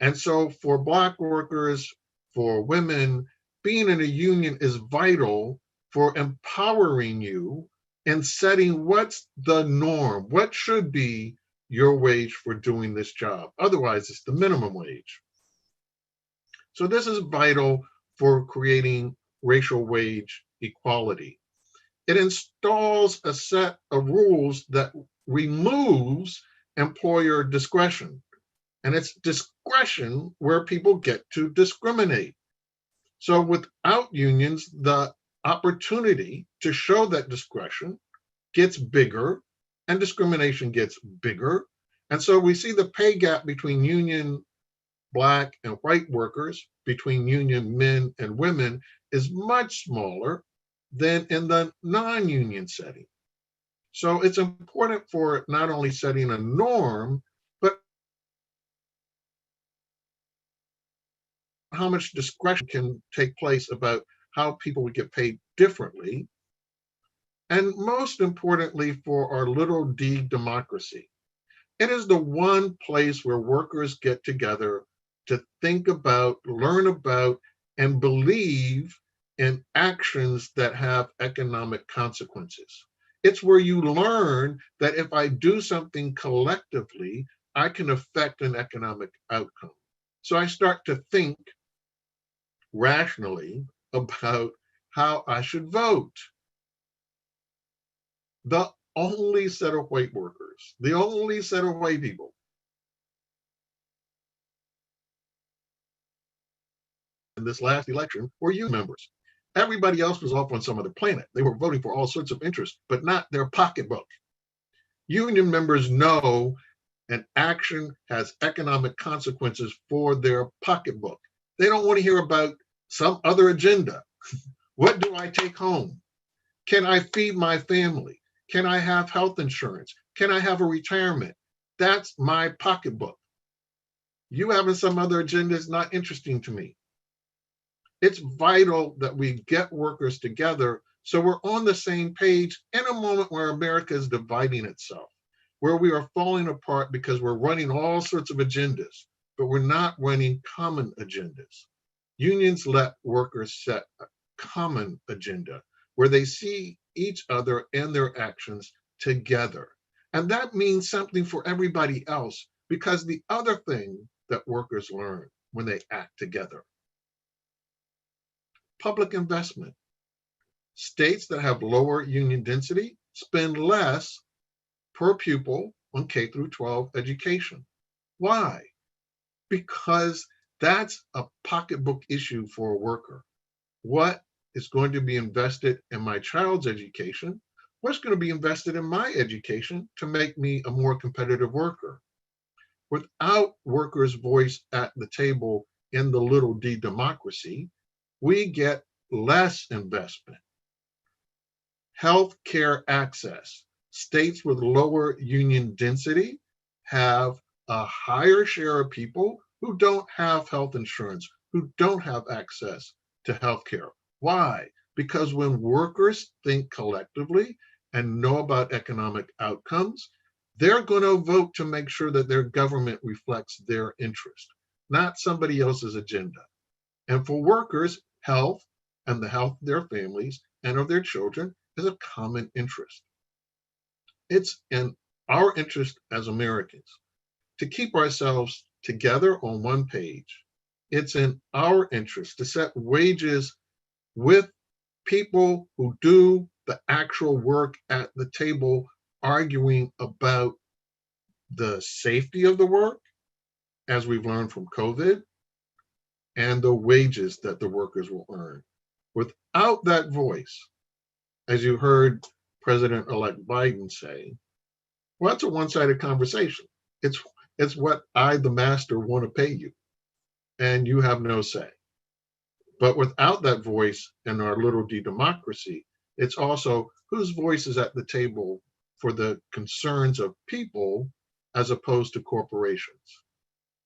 And so for Black workers, for women, being in a union is vital for empowering you and setting what's the norm, what should be your wage for doing this job. Otherwise, it's the minimum wage. So this is vital for creating racial wage equality. It installs a set of rules that removes employer discretion. And it's discretion where people get to discriminate. So without unions, the opportunity to show that discretion gets bigger and discrimination gets bigger. And so we see the pay gap between union Black and white workers, between union men and women, is much smaller than in the non-union setting. So it's important for not only setting a norm, but how much discretion can take place about how people would get paid differently. And most importantly, for our little d democracy. It is the one place where workers get together to think about, learn about, and believe in actions that have economic consequences. It's where you learn that if I do something collectively, I can affect an economic outcome. So I start to think rationally about how I should vote. The only set of white workers, the only set of white people in this last election were union members. Everybody else was off on some other planet. They were voting for all sorts of interests, but not their pocketbook. Union members know an action has economic consequences for their pocketbook. They don't want to hear about some other agenda. What do I take home? Can I feed my family? Can I have health insurance? Can I have a retirement? That's my pocketbook. You having some other agenda is not interesting to me. It's vital that we get workers together so we're on the same page in a moment where America is dividing itself, where we are falling apart because we're running all sorts of agendas, but we're not running common agendas. Unions let workers set a common agenda where they see each other and their actions together. And that means something for everybody else, because the other thing that workers learn when they act together: public investment. States that have lower union density spend less per pupil on K through 12 education. Why? Because that's a pocketbook issue for a worker. What is going to be invested in my child's education? What's going to be invested in my education to make me a more competitive worker? Without workers' voice at the table in the little d democracy, we get less investment. health care access. States with lower union density have a higher share of people who don't have health insurance, who don't have access to health care. Why? Because when workers think collectively and know about economic outcomes, they're going to vote to make sure that their government reflects their interest, not somebody else's agenda. And for workers, health and the health of their families and of their children is a common interest. It's in our interest as Americans to keep ourselves together on one page. It's in our interest to set wages with people who do the actual work at the table, arguing about the safety of the work, as we've learned from COVID, and the wages that the workers will earn. Without that voice, as you heard President-elect Biden say, well, it's a one-sided conversation. It's what I, the master, want to pay you, and you have no say. But without that voice in our little d democracy, it's also whose voice is at the table for the concerns of people as opposed to corporations.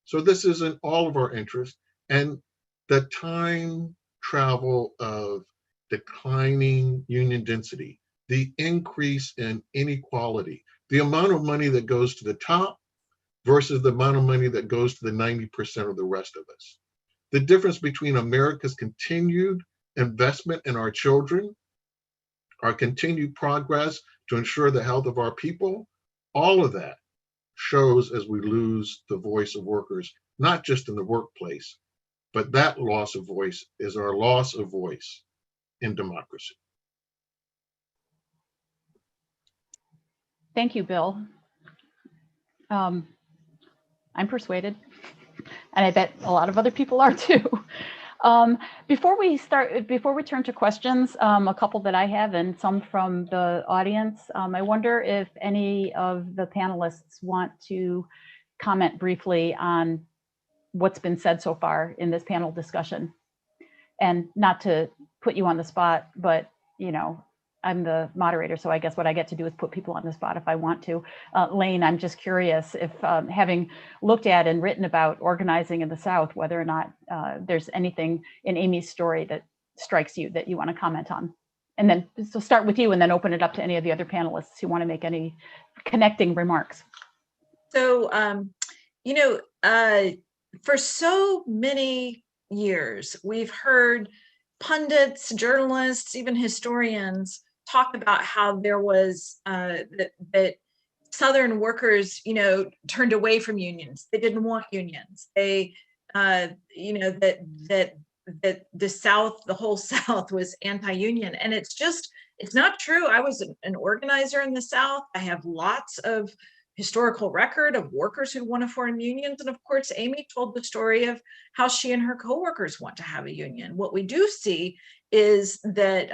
So this is in all of our interest, and the time travel of declining union density, the increase in inequality, the amount of money that goes to the top versus the amount of money that goes to the 90% of the rest of us. The difference between America's continued investment in our children, our continued progress to ensure the health of our people, all of that shows as we lose the voice of workers, not just in the workplace, but that loss of voice is our loss of voice in democracy. Thank you, Bill. I'm persuaded, and I bet a lot of other people are too. Before we turn to questions, a couple that I have and some from the audience, I wonder if any of the panelists want to comment briefly on what's been said so far in this panel discussion. And not to put you on the spot, but you know, I'm the moderator, so I guess what I get to do is put people on the spot if I want to. Lane, I'm just curious if having looked at and written about organizing in the South, whether or not there's anything in Amy's story that strikes you that you want to comment on. And then, so start with you and then open it up to any of the other panelists who want to make any connecting remarks. So, for so many years, we've heard pundits, journalists, even historians talk about how there was that Southern workers, turned away from unions. They didn't want unions. They, that the South, the whole South was anti-union, and it's not true. I was an organizer in the South. I have lots of historical record of workers who want to form unions. And of course, Amy told the story of how she and her coworkers want to have a union. What we do see is that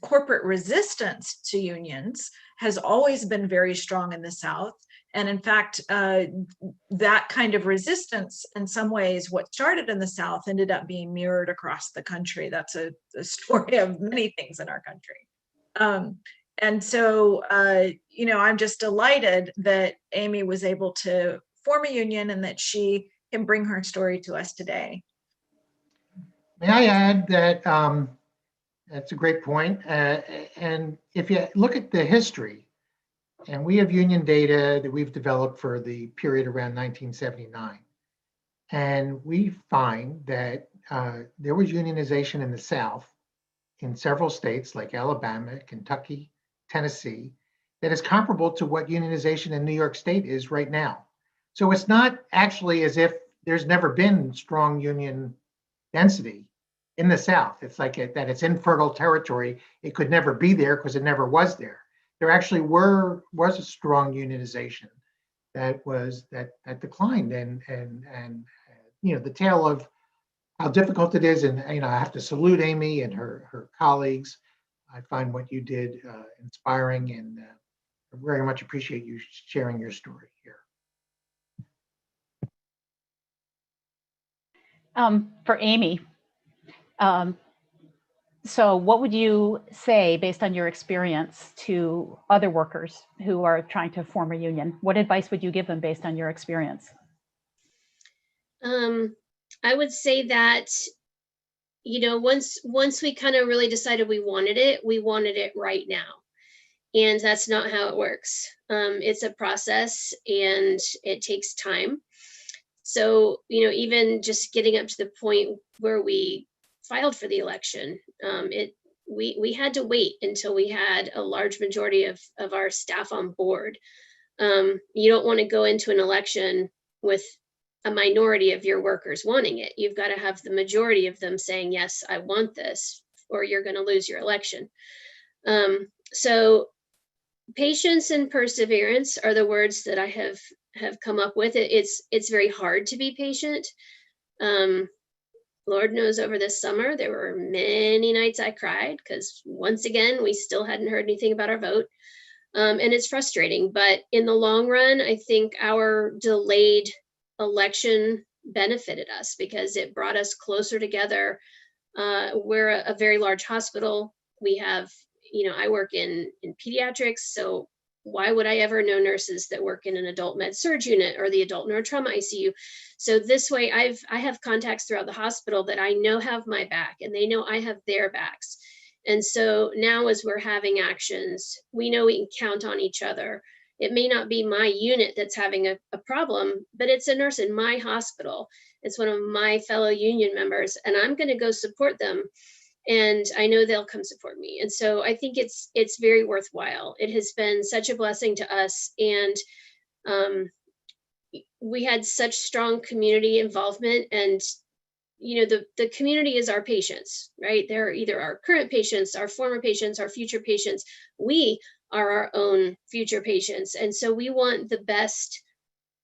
corporate resistance to unions has always been very strong in the South. And in fact, that kind of resistance, in some ways, what started in the South ended up being mirrored across the country. That's a story of many things in our country. And so, I'm just delighted that Amy was able to form a union and that she can bring her story to us today. May I add that that's a great point. And if you look at the history, and we have union data that we've developed for the period around 1979, and we find that there was unionization in the South in several states like Alabama, Kentucky, Tennessee, that is comparable to what unionization in New York State is right now. So it's not actually as if there's never been strong union density in the South. It's like that it's infertile territory. It could never be there because it never was there. There actually was a strong unionization that declined, and the tale of how difficult it is, and I have to salute Amy and her colleagues. I find what you did inspiring, and I very much appreciate you sharing your story here. For Amy, So what would you say, based on your experience, to other workers who are trying to form a union? What advice would you give them based on your experience? I would say that, once we kind of really decided we wanted it right now. And that's not how it works. It's a process and it takes time. So, even just getting up to the point where we filed for the election, we had to wait until we had a large majority of our staff on board. You don't want to go into an election with a minority of your workers wanting it. You've got to have the majority of them saying, yes, I want this, or you're going to lose your election. So patience and perseverance are the words that I have come up with. It's very hard to be patient. Lord knows over this summer, there were many nights I cried because once again, we still hadn't heard anything about our vote. And it's frustrating, but in the long run, I think our delayed election benefited us because it brought us closer together. We're a very large hospital. We have, I work in pediatrics, so why would I ever know nurses that work in an adult med surg unit or the adult neurotrauma ICU? So this way I have contacts throughout the hospital that I know have my back and they know I have their backs. And so now as we're having actions, we know we can count on each other. It may not be my unit that's having a problem, but it's a nurse in my hospital. It's one of my fellow union members, and I'm going to go support them. And I know they'll come support me. And so I think it's very worthwhile. It has been such a blessing to us. And we had such strong community involvement, and the community is our patients, right? They're either our current patients, our former patients, our future patients. We are our own future patients. And so we want the best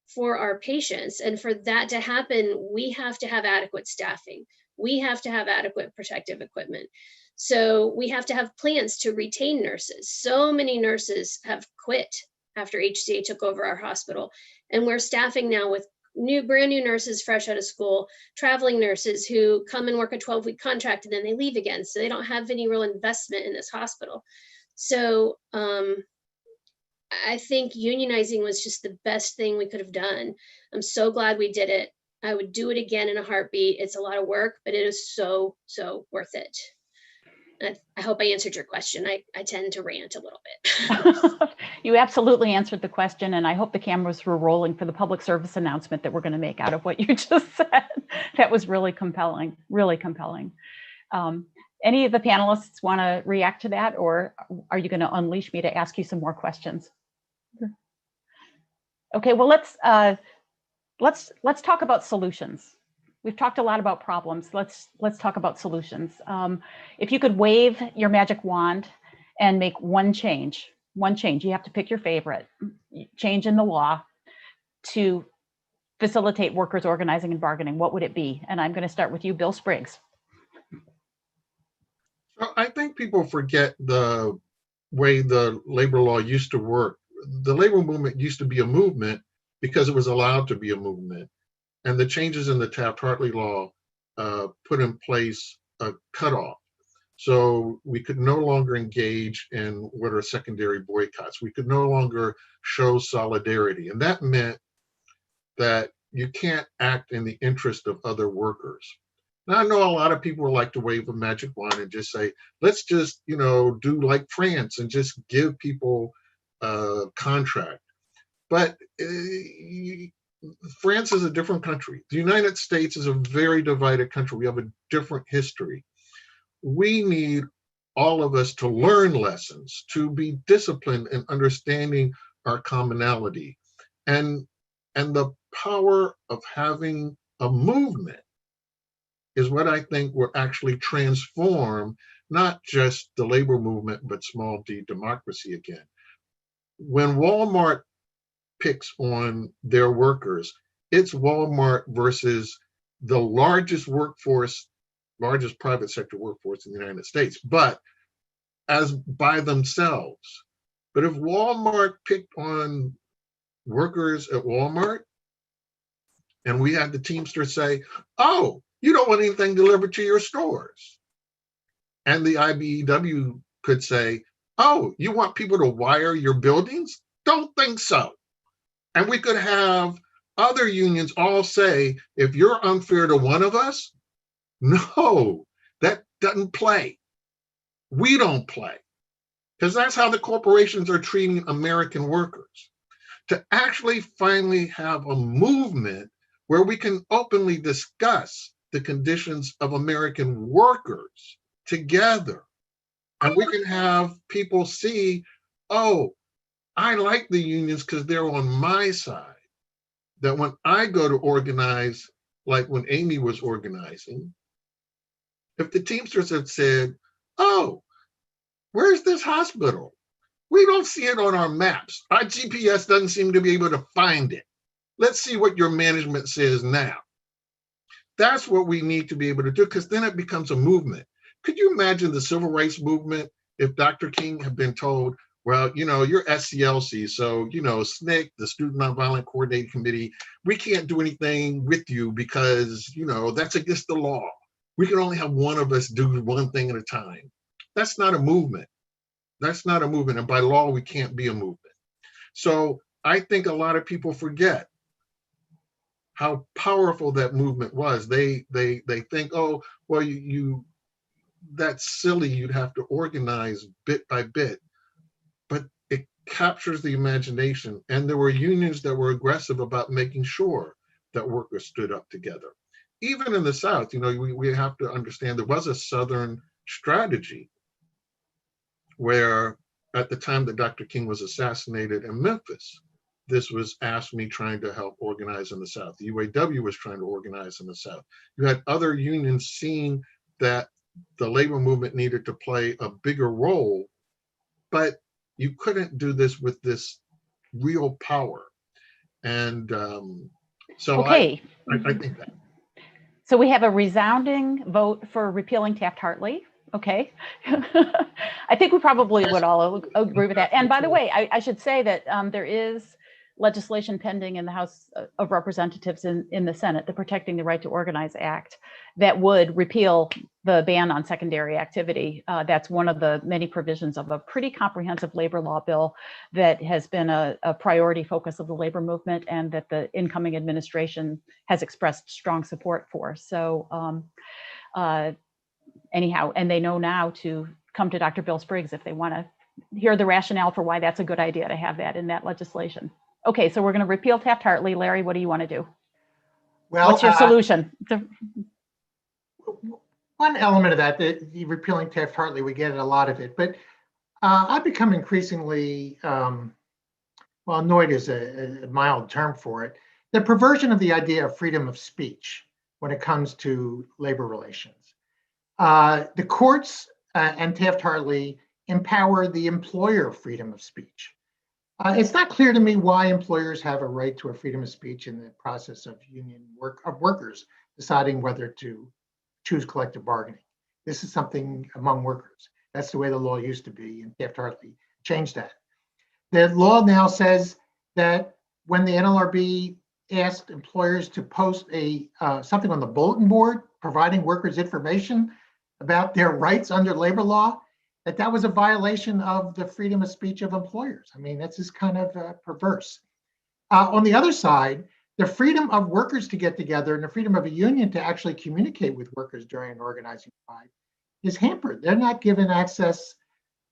for our patients. And for that to happen, we have to have adequate staffing. We have to have adequate protective equipment. So we have to have plans to retain nurses. So many nurses have quit after HCA took over our hospital. And we're staffing now with brand new nurses fresh out of school, traveling nurses who come and work a 12-week contract and then they leave again. So they don't have any real investment in this hospital. So I think unionizing was just the best thing we could have done. I'm so glad we did it. I would do it again in a heartbeat. It's a lot of work, but it is so, so worth it. I hope I answered your question. I tend to rant a little bit. You absolutely answered the question, and I hope the cameras were rolling for the public service announcement that we're going to make out of what you just said. That was really compelling, really compelling. Any of the panelists want to react to that, or are you going to unleash me to ask you some more questions? Okay, well, let's talk about solutions. We've talked a lot about problems. Let's talk about solutions. If you could wave your magic wand and make one change, you have to pick your favorite, change in the law to facilitate workers organizing and bargaining, what would it be? And I'm going to start with you, Bill Spriggs. I think people forget the way the labor law used to work. The labor movement used to be a movement because it was allowed to be a movement. And the changes in the Taft Hartley law put in place a cutoff. So we could no longer engage in what are secondary boycotts. We could no longer show solidarity. And that meant that you can't act in the interest of other workers. Now, I know a lot of people like to wave a magic wand and just say, let's just, do like France and just give people a contract. But France is a different country. The United States is a very divided country. We have a different history. We need all of us to learn lessons, to be disciplined in understanding our commonality. And the power of having a movement is what I think will actually transform not just the labor movement, but small d democracy again. When Walmart picks on their workers, it's Walmart versus the largest private sector workforce in the United States, but as by themselves. But if Walmart picked on workers at Walmart and we had the Teamsters say, oh, you don't want anything delivered to your stores, And the IBEW could say, oh, you want people to wire your buildings? Don't think so. And we could have other unions all say, if you're unfair to one of us, no, that doesn't play. We don't play. Because that's how the corporations are treating American workers. To actually finally have a movement where we can openly discuss the conditions of American workers together. And we can have people see, oh, I like the unions because they're on my side. That when I go to organize, like when Amy was organizing, if the Teamsters had said, oh, where's this hospital? We don't see it on our maps. Our GPS doesn't seem to be able to find it. Let's see what your management says now. That's what we need to be able to do, because then it becomes a movement. Could you imagine the civil rights movement if Dr. King had been told, well, you're SCLC, so, SNCC, the Student Nonviolent Coordinating Committee, we can't do anything with you because, that's against the law. We can only have one of us do one thing at a time. That's not a movement. That's not a movement. And by law, we can't be a movement. So I think a lot of people forget how powerful that movement was. They think, oh, well, you that's silly. You'd have to organize bit by bit. But it captures the imagination. And there were unions that were aggressive about making sure that workers stood up together. Even in the South, we have to understand there was a Southern strategy where at the time that Dr. King was assassinated in Memphis, this was AFSCME trying to help organize in the South. The UAW was trying to organize in the South. You had other unions seeing that the labor movement needed to play a bigger role, but you couldn't do this with this real power. And so Okay. I think that. So we have a resounding vote for repealing Taft-Hartley. Okay. I think we probably would all agree with that. And by the way, I should say that there is legislation pending in the House of Representatives in the Senate, the Protecting the Right to Organize Act, that would repeal the ban on secondary activity. That's one of the many provisions of a pretty comprehensive labor law bill that has been a priority focus of the labor movement and that the incoming administration has expressed strong support for. So anyhow, and they know now to come to Dr. Bill Spriggs if they want to hear the rationale for why that's a good idea to have that in that legislation. Okay, so we're going to repeal Taft-Hartley. Larry, what do you want to do? Well, what's your solution? One element of that, the repealing Taft-Hartley, we get a lot of it, but I've become increasingly, annoyed is a mild term for it, the perversion of the idea of freedom of speech when it comes to labor relations. The courts and Taft-Hartley empower the employer freedom of speech. It's not clear to me why employers have a right to a freedom of speech in the process of workers deciding whether to choose collective bargaining. This is something among workers. That's the way the law used to be, and Taft-Hartley changed that. The law now says that when the NLRB asked employers to post something on the bulletin board, providing workers information about their rights under labor law, that was a violation of the freedom of speech of employers. I mean, that's just kind of perverse. On the other side, the freedom of workers to get together and the freedom of a union to actually communicate with workers during an organizing time is hampered. They're not given access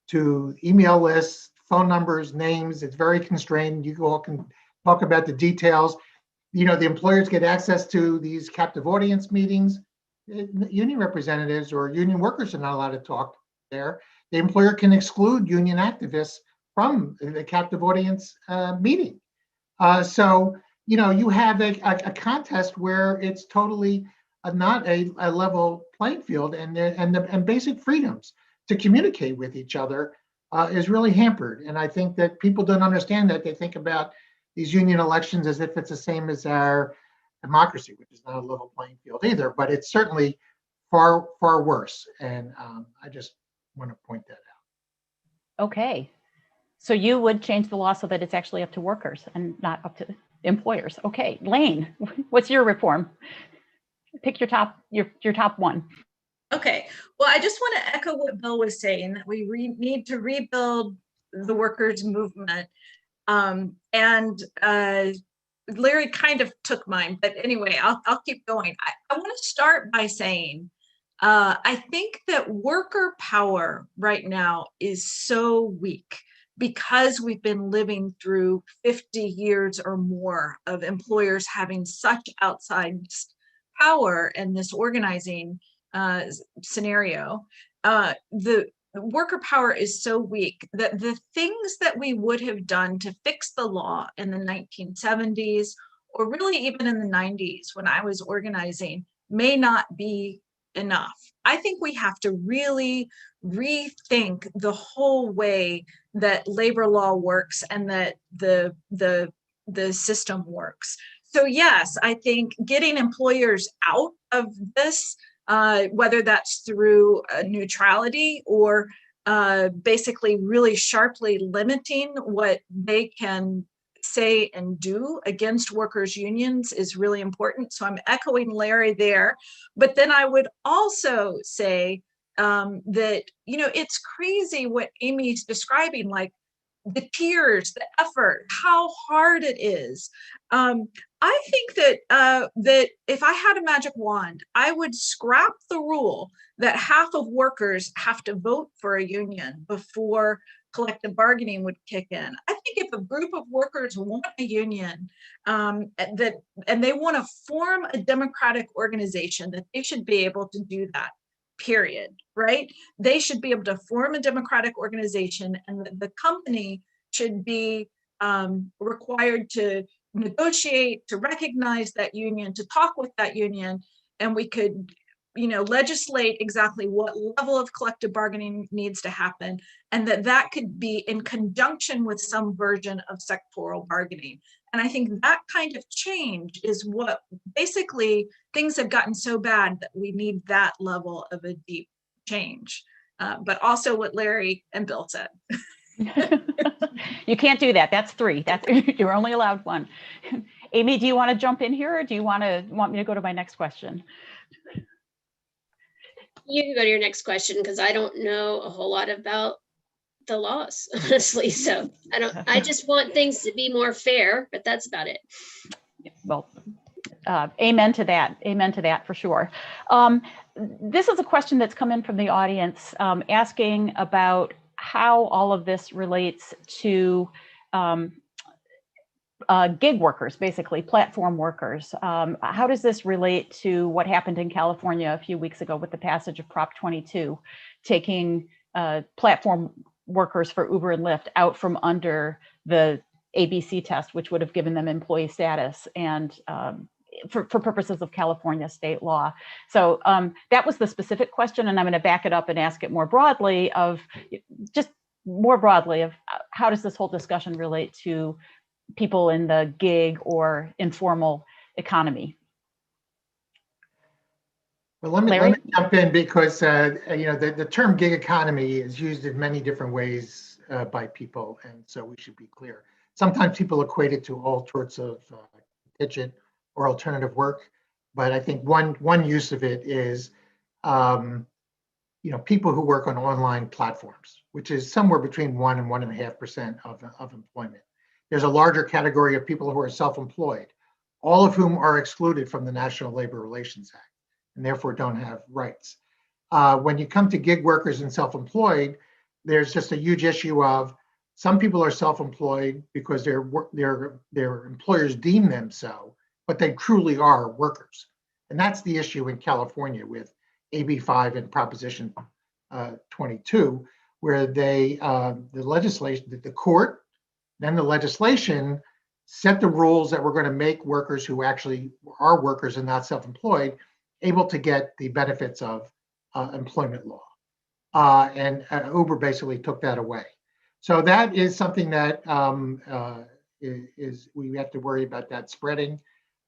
to email lists, phone numbers, names. It's very constrained. You all can talk about the details. The employers get access to these captive audience meetings. Union representatives or union workers are not allowed to talk there. The employer can exclude union activists from the captive audience meeting. So, you have a contest where it's totally not a level playing field, and basic freedoms to communicate with each other is really hampered. And I think that people don't understand that. They think about these union elections as if it's the same as our democracy, which is not a level playing field either, but it's certainly far, far worse. And I just want to point that out. Okay. So you would change the law so that it's actually up to workers and not up to employers. Okay. Lane, what's your reform? Pick your top one. Okay, well, I just want to echo what Bill was saying, that we need to rebuild the workers' movement. And Larry kind of took mine, but anyway, I'll keep going. I want to start by saying, I think that worker power right now is so weak because we've been living through 50 years or more of employers having such outsized power in this organizing scenario. The worker power is so weak that the things that we would have done to fix the law in the 1970s, or really even in the 90s when I was organizing, may not be enough. I think we have to really rethink the whole way that labor law works and that the system works. So yes, I think getting employers out of this, whether that's through neutrality or basically really sharply limiting what they can say and do against workers' unions, is really important. So I'm echoing Larry there. But then I would also say that, it's crazy what Amy's describing, like the tears, the effort, how hard it is. I think that if I had a magic wand, I would scrap the rule that half of workers have to vote for a union before collective bargaining would kick in. I think if a group of workers want a union, and they want to form a democratic organization, that they should be able to do that. Period. Right? They should be able to form a democratic organization, and the company should be required to negotiate, to recognize that union, to talk with that union, and we could, legislate exactly what level of collective bargaining needs to happen, and that could be in conjunction with some version of sectoral bargaining. And I think that kind of change is what basically things have gotten so bad that we need that level of a deep change. But also what Larry and Bill said. You can't do that. That's 3. You're only allowed 1. Amy, do you want to jump in here, or do you want me to go to my next question? You can go to your next question, because I don't know a whole lot about the laws, honestly. So I just want things to be more fair, but that's about it. Well, amen to that. Amen to that for sure. This is a question that's come in from the audience, asking about how all of this relates to gig workers, basically platform workers. How does this relate to what happened in California a few weeks ago with the passage of Prop 22, taking platform workers for Uber and Lyft out from under the ABC test, which would have given them employee status, and for purposes of California state law. So that was the specific question, and I'm going to back it up and ask it more broadly of how does this whole discussion relate to people in the gig or informal economy? Well, let me jump in, because the term gig economy is used in many different ways by people, and so we should be clear. Sometimes people equate it to all sorts of contingent or alternative work, but I think one use of it is people who work on online platforms, which is somewhere between 1 and 1.5% of employment. There's a larger category of people who are self-employed, all of whom are excluded from the National Labor Relations Act and therefore don't have rights. When you come to gig workers and self-employed, there's just a huge issue of some people are self-employed because their employers deem them so, but they truly are workers. And that's the issue in California with AB 5 and Proposition 22, where the legislation, the court, then the legislation set the rules that we're going to make workers who actually are workers and not self-employed able to get the benefits of employment law. And Uber basically took that away. So that is something that we have to worry about that spreading.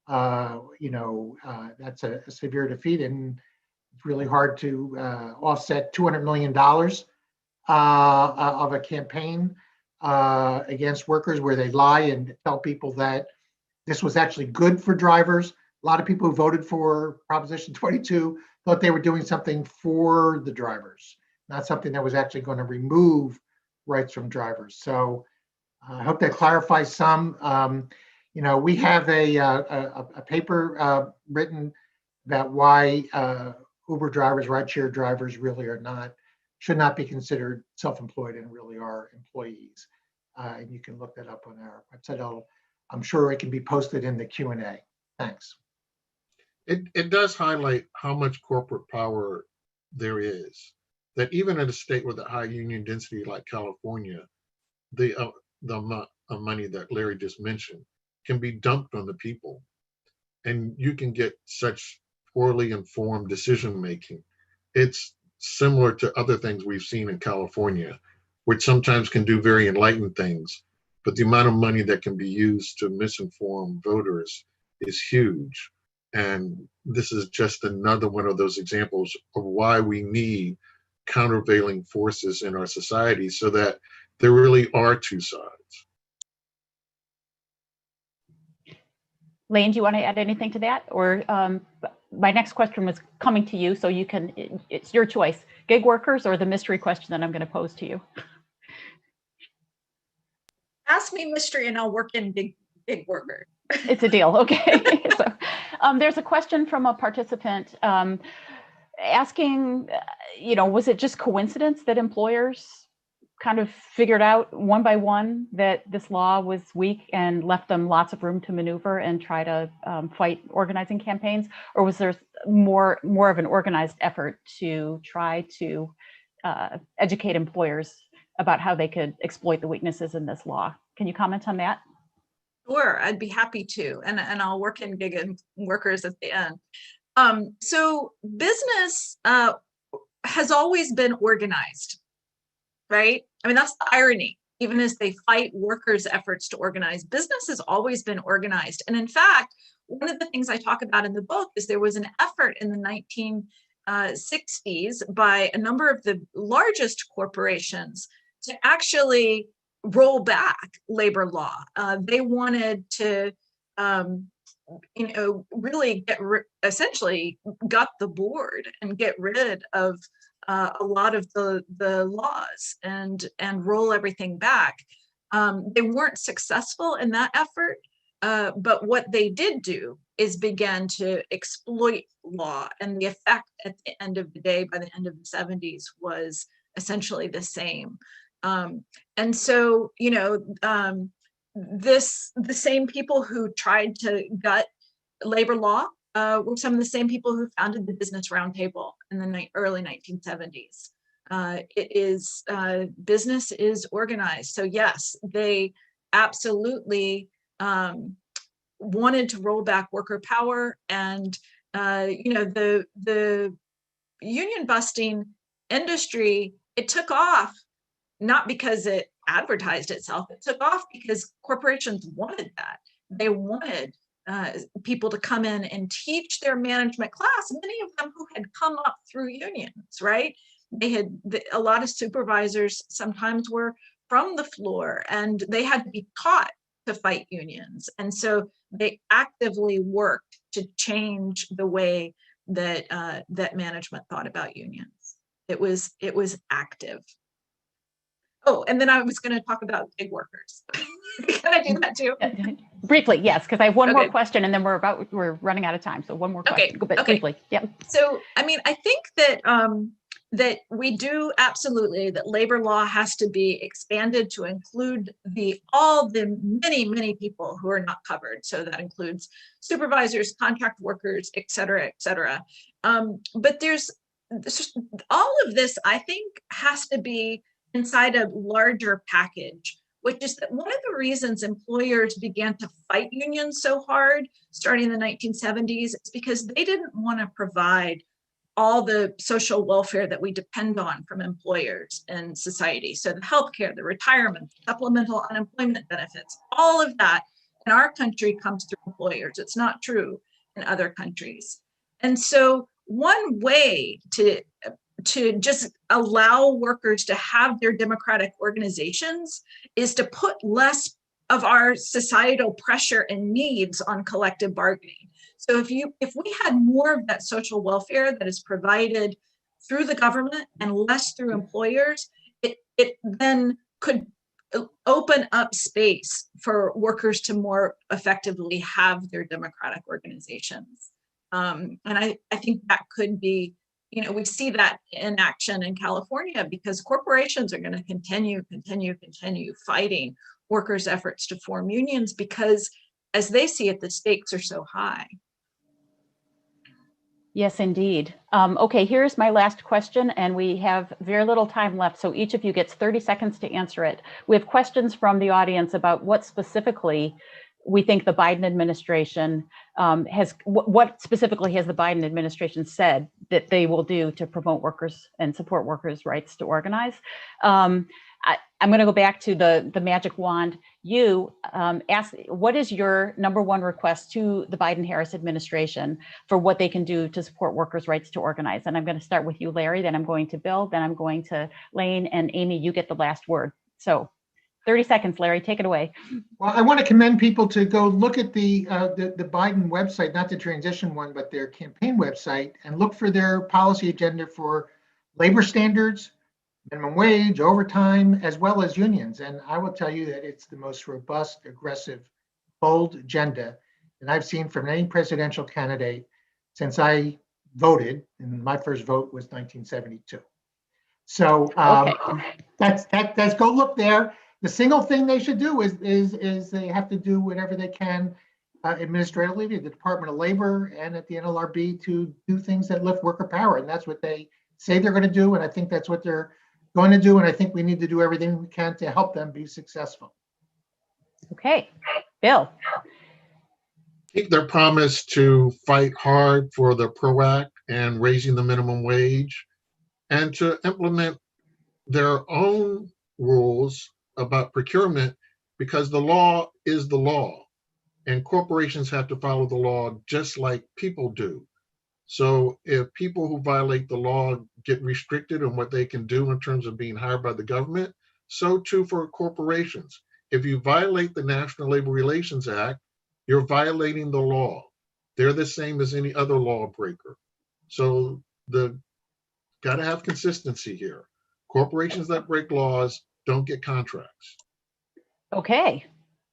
That's a severe defeat, and it's really hard to offset $200 million of a campaign against workers where they lie and tell people that this was actually good for drivers, A lot of people who voted for Proposition 22 thought they were doing something for the drivers, not something that was actually going to remove rights from drivers. So I hope that clarifies some. We have a paper written about why Uber drivers, rideshare drivers really should not be considered self-employed and really are employees. And you can look that up on our website. I'm sure it can be posted in the Q&A. Thanks. It does highlight how much corporate power there is, that even in a state with a high union density like California, the amount of money that Larry just mentioned can be dumped on the people. And you can get such poorly informed decision making. It's similar to other things we've seen in California, which sometimes can do very enlightened things, but the amount of money that can be used to misinform voters is huge. And this is just another one of those examples of why we need countervailing forces in our society, so that there really are two sides. Lane, do you want to add anything to that? Or my next question was coming to you, so you can, it's your choice, gig workers or the mystery question that I'm going to pose to you. Ask me mystery and I'll work in big worker. It's a deal. Okay. So there's a question from a participant asking, was it just coincidence that employers kind of figured out one by one that this law was weak and left them lots of room to maneuver and try to fight organizing campaigns? Or was there more of an organized effort to try to educate employers about how they could exploit the weaknesses in this law? Can you comment on that? Sure, I'd be happy to, and I'll work in gig workers at the end. So business has always been organized, right? I mean, that's the irony. Even as they fight workers' efforts to organize, business has always been organized. And in fact, one of the things I talk about in the book is there was an effort in the 1960s by a number of the largest corporations to actually roll back labor law. They wanted to, really essentially gut the board and get rid of a lot of the laws and roll everything back. They weren't successful in that effort, but what they did do is began to exploit law, and the effect at the end of the day, by the end of the 70s, was essentially the same. And so, the same people who tried to gut labor law were some of the same people who founded the Business Roundtable in the early 1970s. Business is organized. So yes, they absolutely wanted to roll back worker power, and the union busting industry, it took off not because it advertised itself. It took off because corporations wanted that. They wanted people to come in and teach their management class, many of them who had come up through unions, right? A lot of supervisors sometimes were from the floor, and they had to be taught to fight unions. And so they actively worked to change the way that that management thought about unions. It was active. Oh, and then I was going to talk about gig workers. Can I do that too? Briefly, yes, because I have one more Okay. question, and then we're running out of time. So one more question. Okay. Okay. Briefly, yeah. So, I mean, I think that that we do absolutely, that labor law has to be expanded to include all the many people who are not covered. So that includes supervisors, contract workers, et cetera, et cetera. But there's all of this, I think, has to be inside a larger package, which is that one of the reasons employers began to fight unions so hard starting in the 1970s is because they didn't want to provide all the social welfare that we depend on from employers in society. So the healthcare, the retirement, supplemental unemployment benefits, all of that in our country comes through employers. It's not true in other countries. And so one way to just allow workers to have their democratic organizations is to put less of our societal pressure and needs on collective bargaining. So if we had more of that social welfare that is provided through the government and less through employers, it then could open up space for workers to more effectively have their democratic organizations. And I think that could be, we see that in action in California, because corporations are going to continue fighting workers' efforts to form unions, because as they see it, the stakes are so high. Yes, indeed. Okay, here's my last question, and we have very little time left, so each of you gets 30 seconds to answer it. We have questions from the audience about what specifically we think the Biden administration what specifically has the Biden administration said that they will do to promote workers and support workers' rights to organize. I'm going to go back to the magic wand. You ask, what is your number one request to the Biden-Harris administration for what they can do to support workers' rights to organize? And I'm going to start with you, Larry, then I'm going to Bill, then I'm going to Lane, and Amy, you get the last word. So 30 seconds, Larry, take it away. Well, I want to commend people to go look at the Biden website, not the transition one, but their campaign website, and look for their policy agenda for labor standards, minimum wage, overtime, as well as unions. And I will tell you that it's the most robust, aggressive, bold agenda that I've seen from any presidential candidate since I voted, and my first vote was 1972. So that's go look there. The single thing they should do is they have to do whatever they can administratively, the Department of Labor and at the NLRB, to do things that lift worker power. And that's what they say they're going to do. And I think that's what they're going to do. And I think we need to do everything we can to help them be successful. Okay, Bill. Keep their promise to fight hard for the PRO Act and raising the minimum wage, and to implement their own rules about procurement, because the law is the law and corporations have to follow the law just like people do. So if people who violate the law get restricted on what they can do in terms of being hired by the government, so too for corporations. If you violate the National Labor Relations Act, you're violating the law. They're the same as any other lawbreaker. So got to have consistency here. Corporations that break laws don't get contracts. Okay,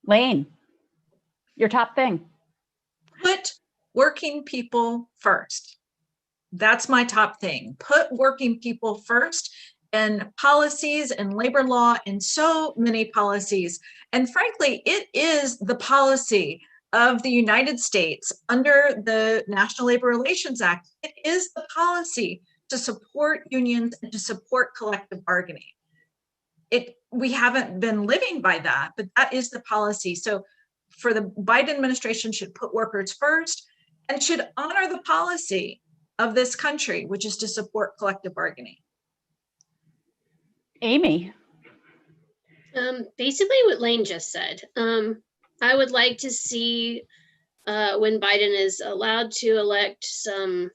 Lane, your top thing. Put working people first. That's my top thing. Put working people first in policies and labor law and so many policies. And frankly, it is the policy of the United States under the National Labor Relations Act. It is the policy to support unions and to support collective bargaining. We haven't been living by that, but that is the policy. So for the Biden administration should put workers first and should honor the policy of this country, which is to support collective bargaining. Amy. Basically what Lane just said. I would like to see when Biden is allowed to elect some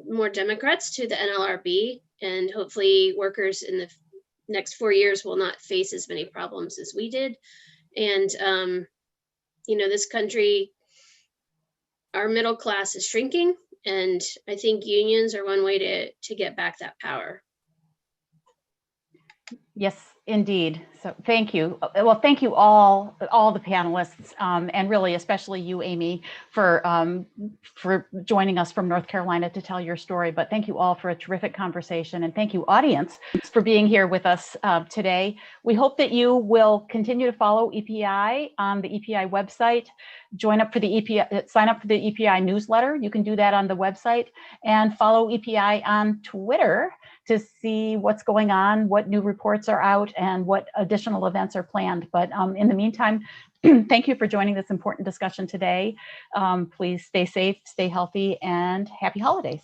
more Democrats to the NLRB, and hopefully workers in the next 4 years will not face as many problems as we did. And, this country, our middle class is shrinking, and I think unions are one way to get back that power. Yes, indeed. So thank you. Well, thank you all the panelists, and really especially you, Amy, for joining us from North Carolina to tell your story. But thank you all for a terrific conversation, and thank you, audience, for being here with us today. We hope that you will continue to follow EPI on the EPI website. Sign up for the EPI newsletter. You can do that on the website, and follow EPI on Twitter to see what's going on, what new reports are out, and what additional events are planned. But in the meantime, thank you for joining this important discussion today. Please stay safe, stay healthy, and happy holidays.